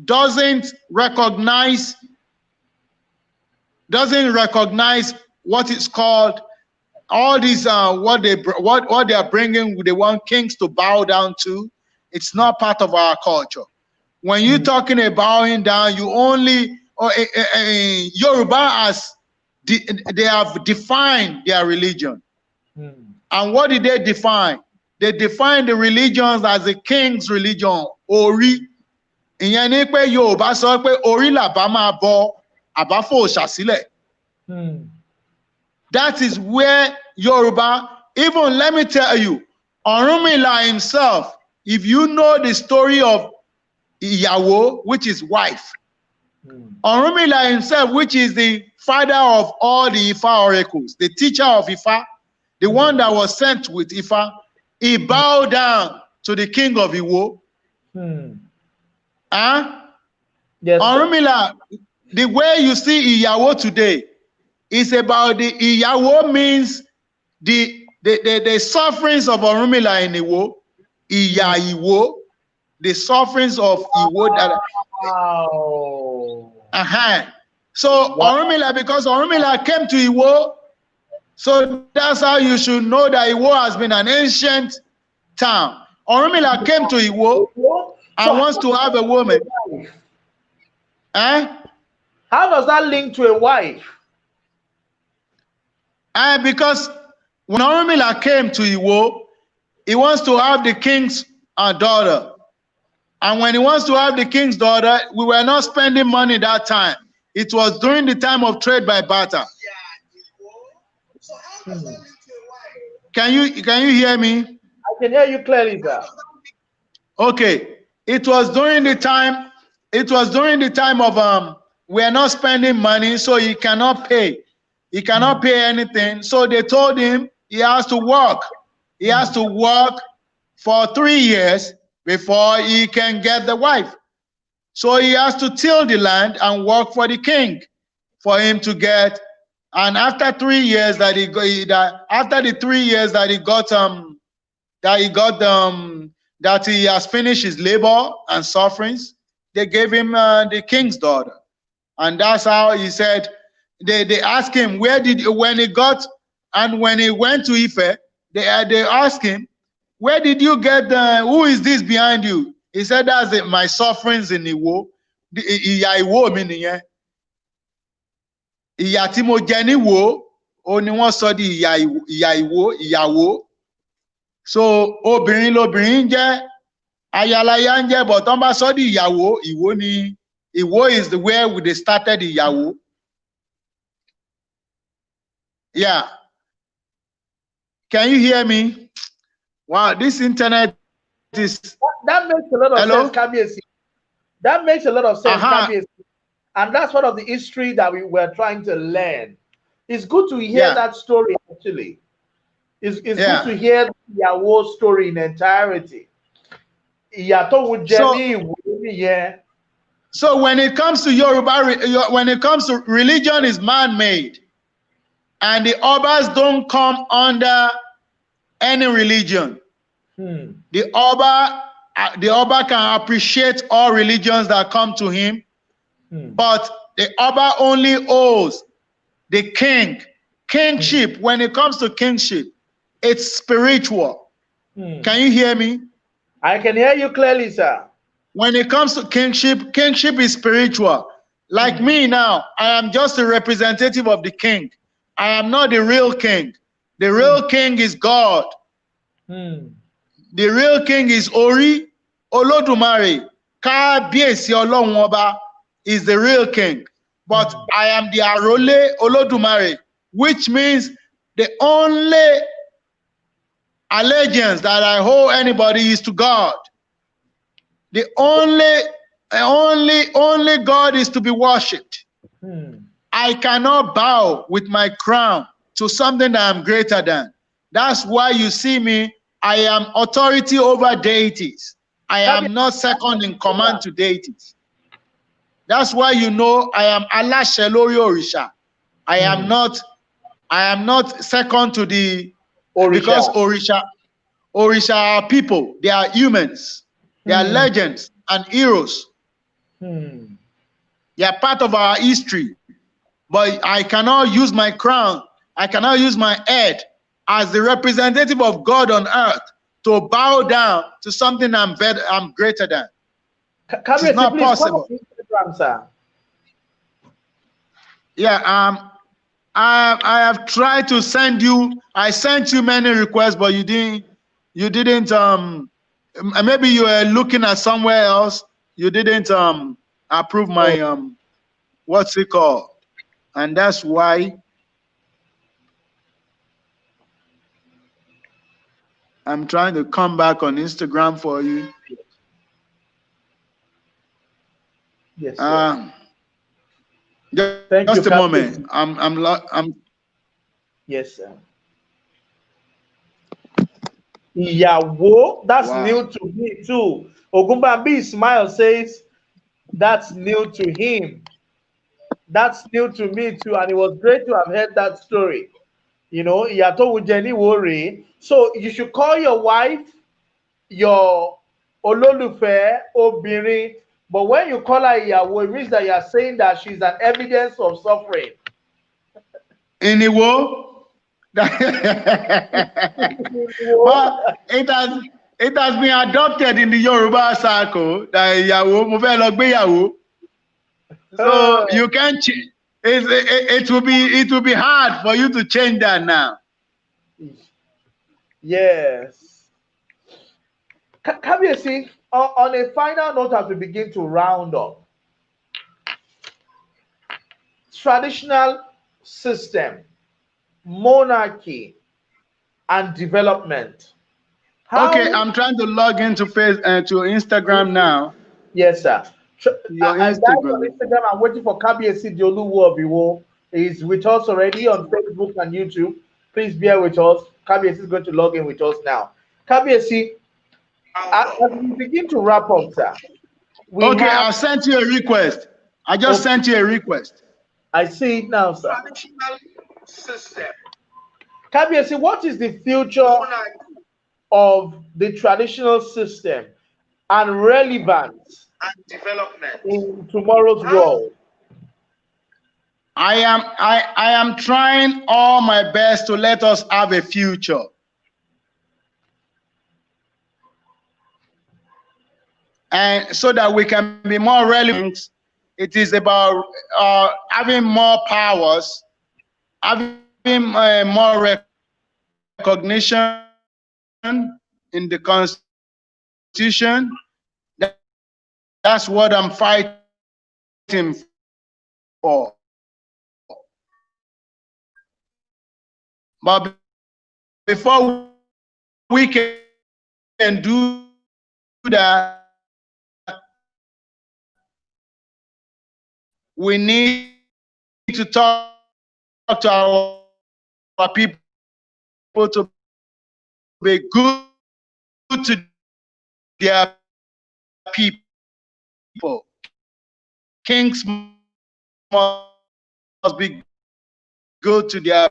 doesn't recognize what is called all these what they are bringing. They want kings to bow down to. It's not part of our culture. When you're talking about bowing down, you only Yoruba as they have defined their religion. And what did they define? They defined the religions as a king's religion. Ori. Ìyẹn ni pé Yorùbá sọ pé orí làbá máa bọ, àbá fòòṣà sílẹ̀. That is where Yoruba, even let me tell you, Orunmila himself, if you know the story of Iyawo, which is wife, Orunmila himself, which is the father of all the Ifa oracles, the teacher of Ifa, the one that was sent with Ifa, he bowed down to the king of Iwo. Yes, Orunmila, the way you see Iyawo today is about the Iyawo means the sufferings of Orunmila in Iwo, Iya Iwo, the sufferings of Iwo. That, So Orunmila, because Orunmila came to Iwo, so that's how you should know that Iwo has been an ancient town. Orunmila came to Iwo and wants to have a woman. How does that link to a wife? Because when Orunmila came to Iwo, he wants to have the king's daughter. And when he wants to have the king's daughter, we were not spending money that time. It was during the time of trade by barter. Can you hear me? I can hear you clearly, sir. Okay. It was during the time of we are not spending money, so he cannot pay. He cannot pay anything. So they told him he has to work. He has to work for 3 years before he can get the wife. So he has to till the land and work for the king for him to get. And after 3 years that that he has finished his labor and sufferings, they gave him the king's daughter. And that's how he said, they asked him, when he went to Ife, they asked him, where did you get who is this behind you? He said, that's my sufferings in Iwo. Ìyà Iwo mi nìyẹn. Ìyà tí mo jẹ ní Iwo, ó ní wọ́n sọ di ìyà Iwo, ìyàwó. So obìnrin lobìnrin jẹ́, ayalaya ń jẹ́, but wọ́n bá sọ di ìyàwó, Iwo ni. Iwo is where they started ìyàwó. Yeah. Can you hear me? Wow, this internet is... That makes a lot of sense, Kabiyesi. That makes a lot of sense, Kabiyesi. And that's part of the history that we were trying to learn. It's good to hear that story, actually. It's good to hear Iyawo's story in entirety. Ìyà tó wù jẹ ní Ìwó nìyẹn. So when it comes to Yoruba, when it comes to religion is man-made, and the Obas don't come under any religion. The Oba can appreciate all religions that come to him, but the Oba only owes the kingship. When it comes to kingship, it's spiritual. Can you hear me? I can hear you clearly, sir. When it comes to kingship, kingship is spiritual. Like me now, I am just a representative of the king. I am not the real king. The real king is God. The real king is Ori, Olodumare, Kábíyèsí Ọlọ́run Ọba is the real king. But I am the Arole Olodumare, which means the only allegiance that I owe anybody is to God. The only God is to be worshipped. I cannot bow with my crown to something that I'm greater than. That's why you see me, I am authority over deities. I am not second in command to deities. That's why you know I am Aláṣẹ lórí òrìṣà. I am not second to the Orisha. Because Orisha are people, they are humans, they are legends and heroes. They are part of our history. But I cannot use my crown, I cannot use my head as the representative of God on earth to bow down to something I'm greater than. It's not possible. Yeah, I have tried to send you. I sent you many requests, but you didn't. Maybe you were looking at somewhere else. You didn't approve my what's it called, and that's why I'm trying to come back on Instagram for you. Yes. Just a moment. I'm. Yes, sir. Iyawo, that's new to me too. Ogunbambi Ismail says that's new to him. That's new to me too, and it was great to have heard that story. You know, Iyato Wujeni Wore. So you should call your wife your Ololufe Obìnrin, but when you call her Iyawo, it means that you are saying that she's an evidence of suffering. In Iwo? But it has been adopted in the Yoruba circle that Iyawo mo fẹ́ lọ gbéyàwó. So you can't change. It will be hard for you to change that now. Yes. Kabiyesi, on a final note as we begin to round up, traditional system, monarchy, and development. Okay, I'm trying to log into Instagram now. Yes, sir. Your Instagram. On Instagram, I'm waiting for Kabiyesi the Oluwo of Iwo. He's with us already on Facebook and YouTube. Please bear with us. Kabiyesi is going to log in with us now. Kabiyesi, as we begin to wrap up, sir. I sent you a request. I just sent you a request. I see it now, sir. Traditional system. Kabiyesi, what is the future of the traditional system and relevance and development in tomorrow's world? I am trying all my best to let us have a future. And so that we can be more relevant. It is about having more powers, having more recognition in the Constitution. That's what I'm fighting for. But before we can do that, we need to talk to our people to be good to their people. kings must be good to their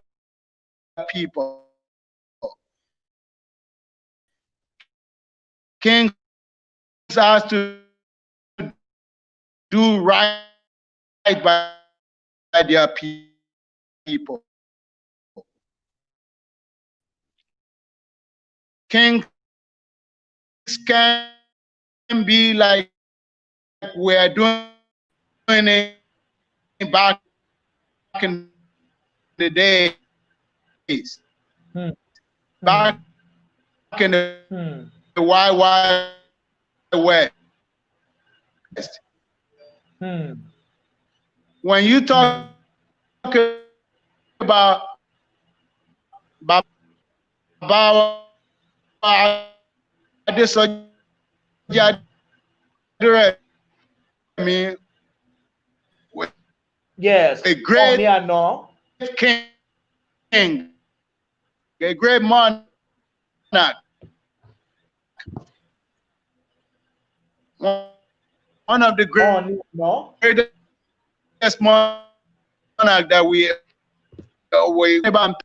people. Kings have to do right by their people. Kings can be like we're doing it back in the days. Back in the Wild West. When you talk about yes, a great no. king, a great monarch, one of the greatest monarch that we about.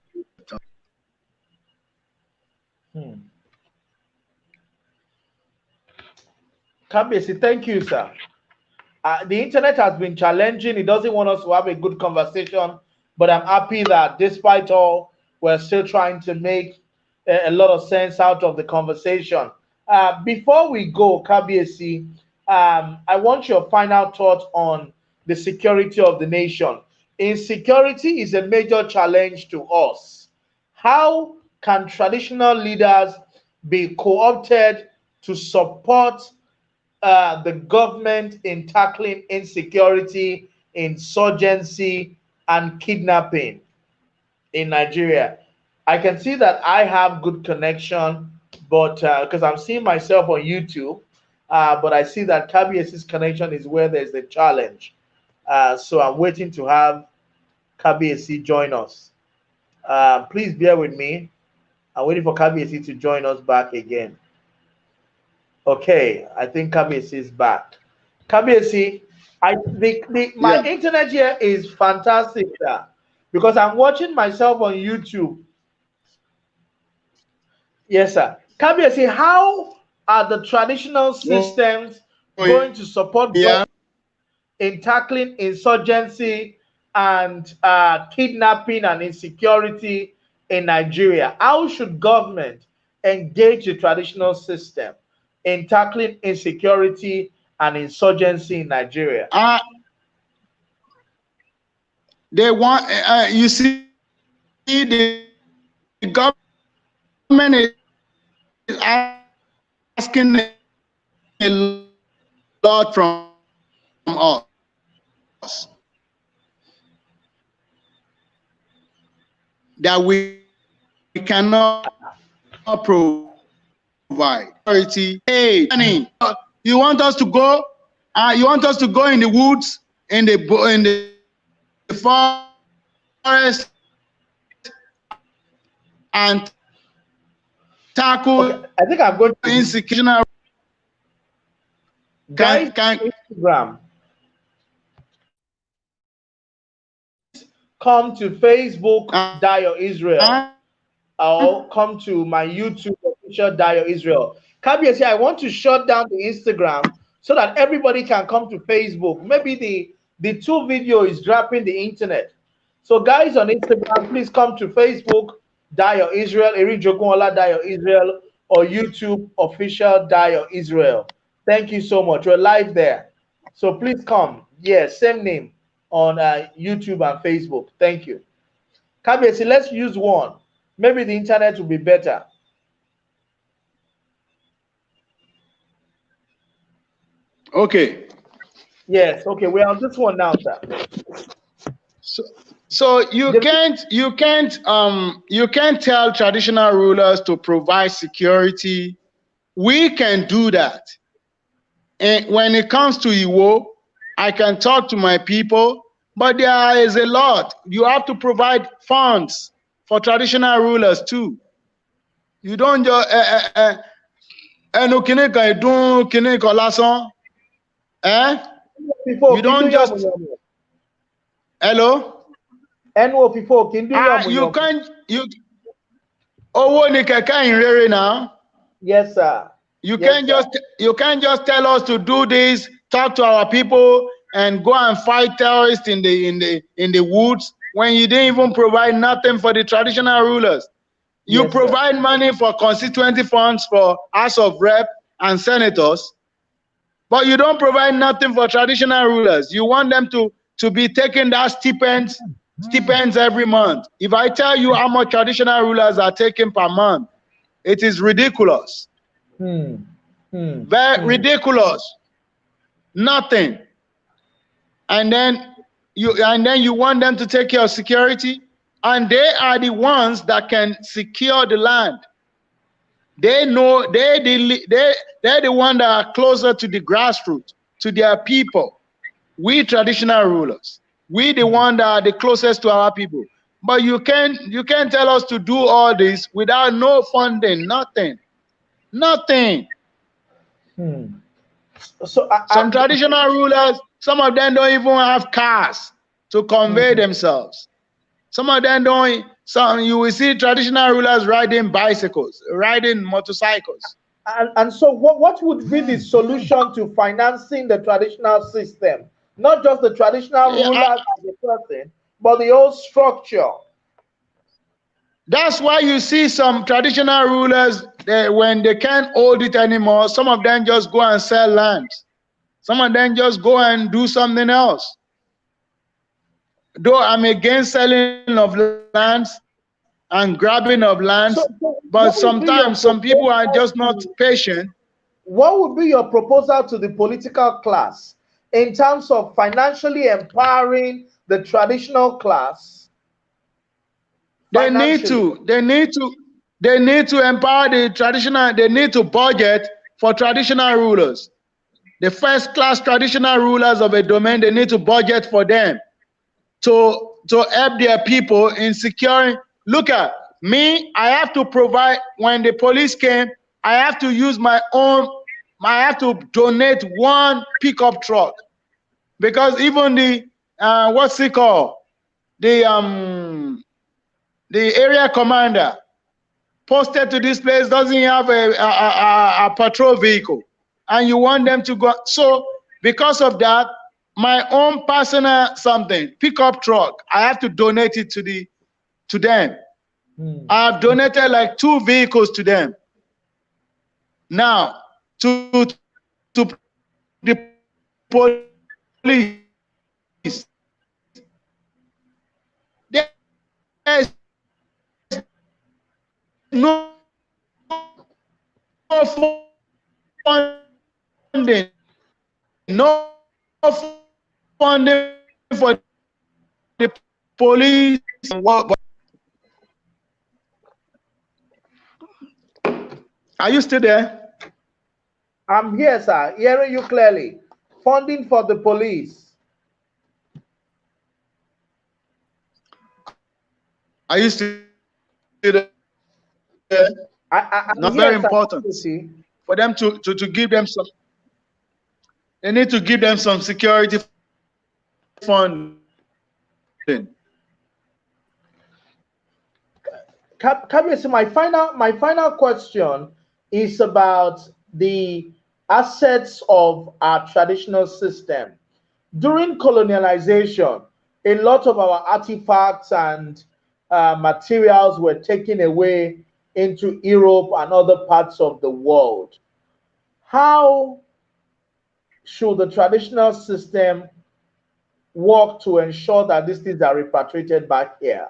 Kabiyesi, thank you, sir. The internet has been challenging. It doesn't want us to have a good conversation, but I'm happy that despite all, we're still trying to make a lot of sense out of the conversation. Before we go, Kabiyesi, I want your final thoughts on the security of the nation. Insecurity is a major challenge to us. How can traditional leaders be co-opted to support the government in tackling insecurity, insurgency, and kidnapping in Nigeria? I can see that I have good connection, but because I'm seeing myself on YouTube, but I see that Kabiyesi's connection is where there's the challenge. So I'm waiting to have Kabiyesi join us. Please bear with me. I'm waiting for Kabiyesi to join us back again. Okay, I think Kabiyesi is back. Kabiyesi, my internet here is fantastic, sir, because I'm watching myself on YouTube. Yes, sir. Kabiyesi, how are the traditional systems going to support in tackling insurgency and kidnapping and insecurity in Nigeria? How should government engage the traditional system in tackling insecurity and insurgency in Nigeria? They want, you see, the government is asking a lot from us that we cannot provide. Hey, you want us to go? You want us to go in the woods, in the forest, and tackle? Okay, I think I'm going to insecurity. Guys, Instagram. Come to Facebook, Dayo Israel. Or come to my YouTube official Dayo Israel. Kabiyesi, I want to shut down the Instagram so that everybody can come to Facebook. Maybe the two video is dropping the internet. So guys on Instagram, please come to Facebook, Dayo Israel, Erijogunla Dayo Israel, or YouTube official Dayo Israel. Thank you so much. We're live there. So please come. Yes, same name on YouTube and Facebook. Thank you. Kabiyesi, let's use one. Maybe the internet will be better. Okay. Yes. Okay. We're on this one now, sir. So you can't tell traditional rulers to provide security. We can do that. And when it comes to Iwo, I can talk to my people, but there is a lot. You have to provide funds for traditional rulers too. You don't just You don't just. Hello. You can't. Owó ni kẹ̀kẹ́ ìhìnrere now. Yes, sir. You can't just tell us to do this, talk to our people, and go and fight terrorists in the woods when you didn't even provide nothing for the traditional rulers. You provide money for constituency funds for House of Rep and senators, but you don't provide nothing for traditional rulers. You want them to be taking that stipends every month. If I tell you how much traditional rulers are taking per month, it is ridiculous. Very ridiculous. Nothing. And then you want them to take care of security, and they are the ones that can secure the land. They know they're the one that are closer to the grassroots, to their people. We traditional rulers, we the one that are the closest to our people. But you can't tell us to do all this without no funding, nothing. So some traditional rulers, some of them don't even have cars to convey themselves. Some of them don't. You will see traditional rulers riding bicycles, riding motorcycles. And so what would be the solution to financing the traditional system? Not just the traditional rulers as a person, but the whole structure. That's why you see some traditional rulers, when they can't hold it anymore, some of them just go and sell land. Some of them just go and do something else. Though I'm against selling of lands and grabbing of lands, but sometimes some people are just not patient. What would be your proposal to the political class in terms of financially empowering the traditional class? They need to empower the traditional. They need to budget for traditional rulers. The first class traditional rulers of a domain, they need to budget for them to help their people in securing. Look at me, I have to provide. When the police came, I have to use my own. I have to donate one pickup truck, because even the what's it called, the area commander posted to this place doesn't have a patrol vehicle, and you want them to go. So because of that, my own personal pickup truck, I have to donate it to them. I have donated like 2 vehicles to them. Now to the police, there is no funding, no funding for the police. Are you still there? I'm here, sir. Hearing you clearly. Funding for the police. Are you still there? Not very important for them to give them some. They need to give them some security funding. Kabiyesi, my final question is about the assets of our traditional system. During colonialization, a lot of our artifacts and materials were taken away into Europe and other parts of the world. How should the traditional system work to ensure that these things are repatriated back here?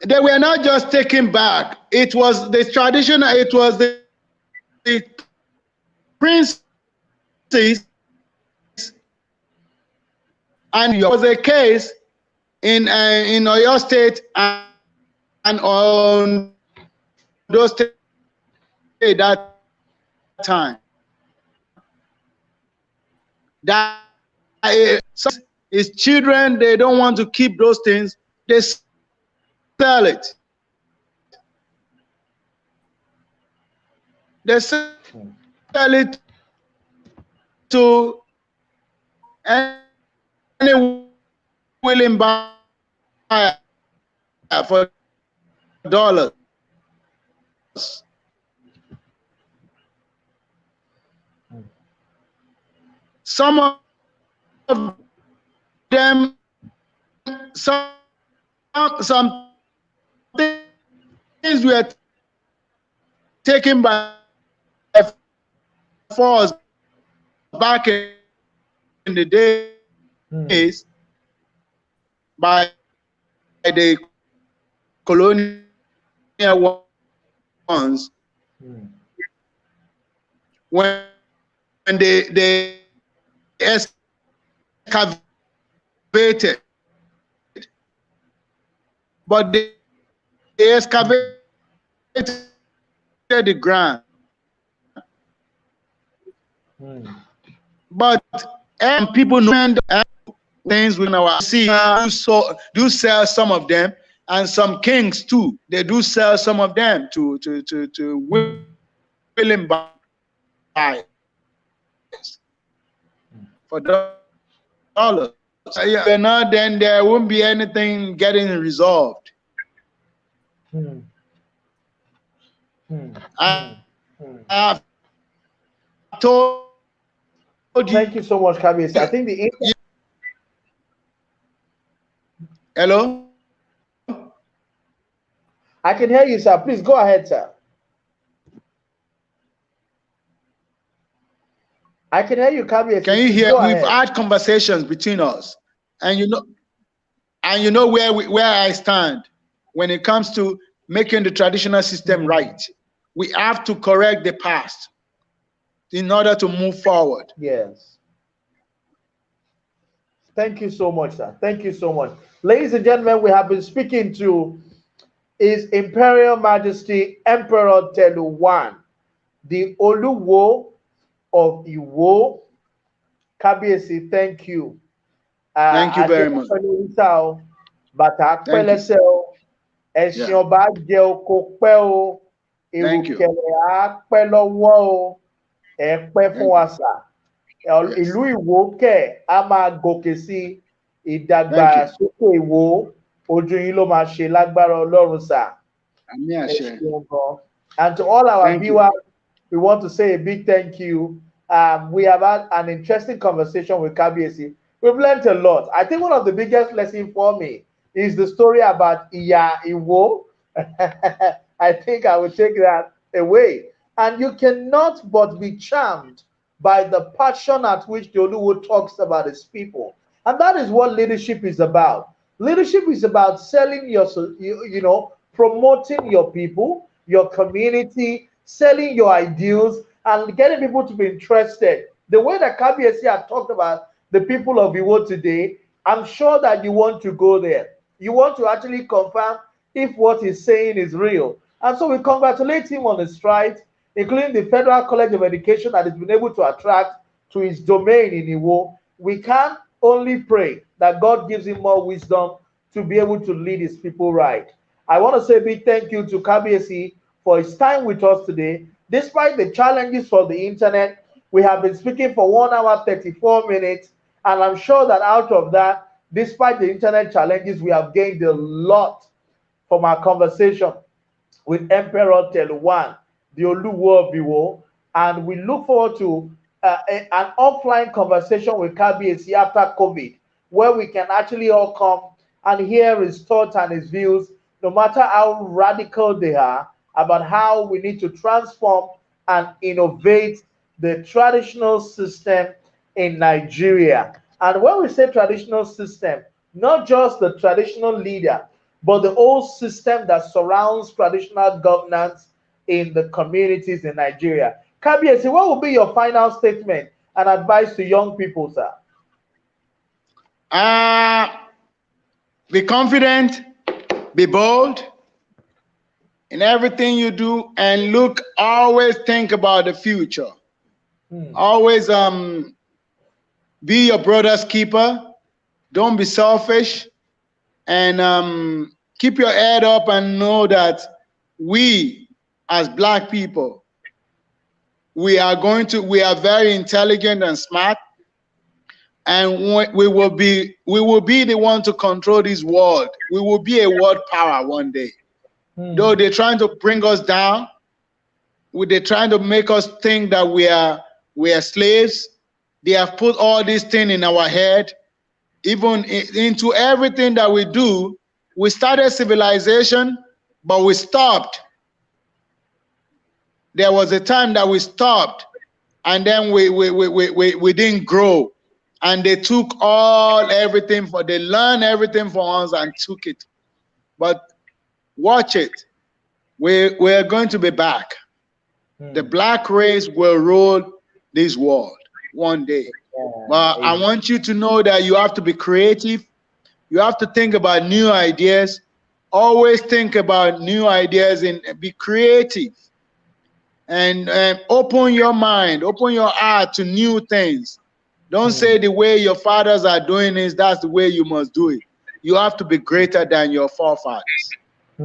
They were not just taken back. It was the traditional, it was the princes, and it was a case in Oyo State and on those states at that time. That his children, they don't want to keep those things. They sell it. They sell it to any willing buyer for dollars. Some of them, some things were taken by force back in the days by the colonial ones when they excavated, but they excavated the ground. But people know things we our see do sell some of them, and some kings too. They do sell some of them to willing buyers for dollars. If not, then there won't be anything getting resolved. I have told you. Thank you so much, Kabiyesi. I think the Hello? I can hear you, sir. Please go ahead, sir. I can hear you, Kabiyesi. Can you hear? We've had conversations between us, and you know where I stand when it comes to making the traditional system right. We have to correct the past in order to move forward. Yes. Thank you so much, sir. Thank you so much. Ladies and gentlemen, we have been speaking to His Imperial Majesty Emperor Telu I, the Oluwo of Iwo. Kabiyesi, thank you. Thank you very much. Thank you. Ìlú Ìwó kẹ̀ á máa gòkè sí ìdàgbàsókè Ìwó, ojú yín ló máa ṣe lágbára Ọlọ́run sà. And to all our viewers, we want to say a big thank you. We have had an interesting conversation with Kabiyesi. We've learned a lot. I think one of the biggest lessons for me is the story about Iya Iwo. I think I will take that away. And you cannot but be charmed by the passion at which the Oluwo talks about his people. And that is what leadership is about. Leadership is about selling your, promoting your people, your community, selling your ideals, and getting people to be interested. The way that Kabiyesi had talked about the people of Iwo today, I'm sure that you want to go there. You want to actually confirm if what he's saying is real. And so we congratulate him on his strides, including the Federal College of Education that has been able to attract to his domain in Iwo. We can only pray that God gives him more wisdom to be able to lead his people right. I want to say a big thank you to Kabiyesi for his time with us today. Despite the challenges for the internet, we have been speaking for 1 hour, 34 minutes. And I'm sure that out of that, despite the internet challenges, we have gained a lot from our conversation with Emperor Telu I, the Oluwo of Iwo, and we look forward to an offline conversation with Kabiyesi after COVID, where we can actually all come and hear his thoughts and his views, no matter how radical they are, about how we need to transform and innovate the traditional system in Nigeria. And when we say traditional system, not just the traditional leader, but the whole system that surrounds traditional governance in the communities in Nigeria. Kabiyesi, what will be your final statement and advice to young people, sir? Be confident, be bold in everything you do, and always think about the future. Always be your brother's keeper. Don't be selfish, and keep your head up and know that we as Black people we are very intelligent and smart, and we will be the one to control this world. We will be a world power one day. Though they're trying to bring us down, they're trying to make us think that we are slaves. They have put all these things in our head, even into everything that we do. We started civilization, but we stopped. There was a time that we stopped, and then we didn't grow, and they took everything they learned everything from us and took it. But watch it, we're going to be back. The black race will rule this world one day. But I want you to know that you have to be creative. You have to think about new ideas. Always think about new ideas and be creative. And open your mind, open your heart to new things. Don't say the way your fathers are doing is that's the way you must do it. You have to be greater than your forefathers.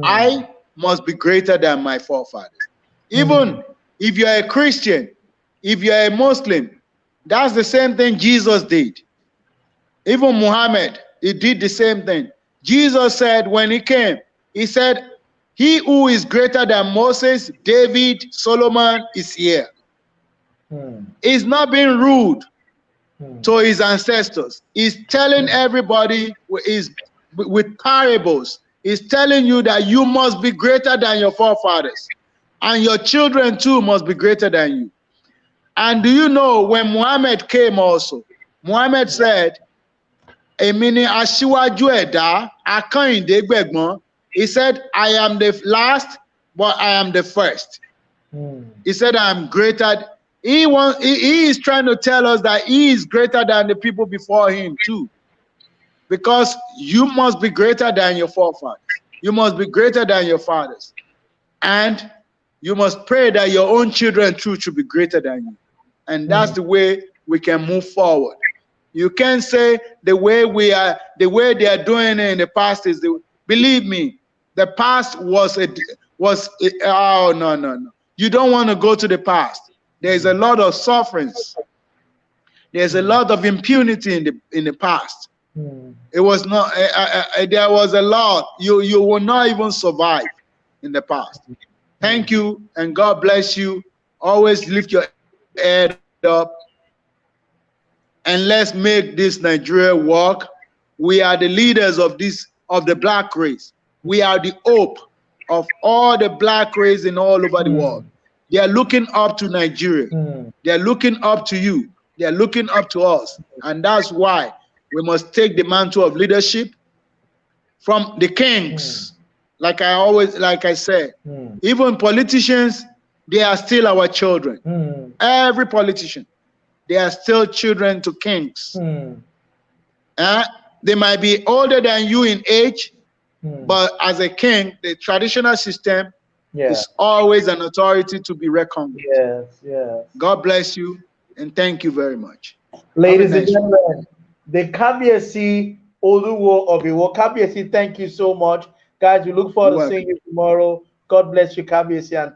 I must be greater than my forefathers. Even if you're a Christian, if you're a Muslim, that's the same thing Jesus did. Even Muhammad, he did the same thing. Jesus said when he came, he said, he who is greater than Moses, David, Solomon is here. He's not being rude to his ancestors. He's telling everybody with parables. He's telling you that you must be greater than your forefathers. And your children too must be greater than you. And do you know when Muhammad came also, Muhammad said, Emini Ashiwaju Eda, Akande Gbegbon. He said, I am the last, but I am the first. He said, I am greater. He is trying to tell us that he is greater than the people before him too. Because you must be greater than your forefathers. You must be greater than your fathers. And you must pray that your own children too should be greater than you. And that's the way we can move forward. You can't say the way they are doing it in the past is believe me, the past was oh no. You don't want to go to the past. There's a lot of sufferings. There's a lot of impunity in the past. It was not there was a lot. You will not even survive in the past. Thank you, and God bless you. Always lift your head up, and let's make this Nigeria work. We are the leaders of the black race. We are the hope of all the black race in all over the world. They are looking up to Nigeria. They are looking up to you. They are looking up to us, and that's why we must take the mantle of leadership from the kings. Like I said, even politicians, they are still our children. Every politician, they are still children to kings. They might be older than you in age, but as a king, the traditional system is always an authority to be reckoned with. God bless you, and thank you very much. Ladies and gentlemen, the Kabiyesi Oluwo of Iwo. Kabiyesi, thank you so much. Guys, we look forward to seeing you tomorrow. God bless you, Kabiyesi, and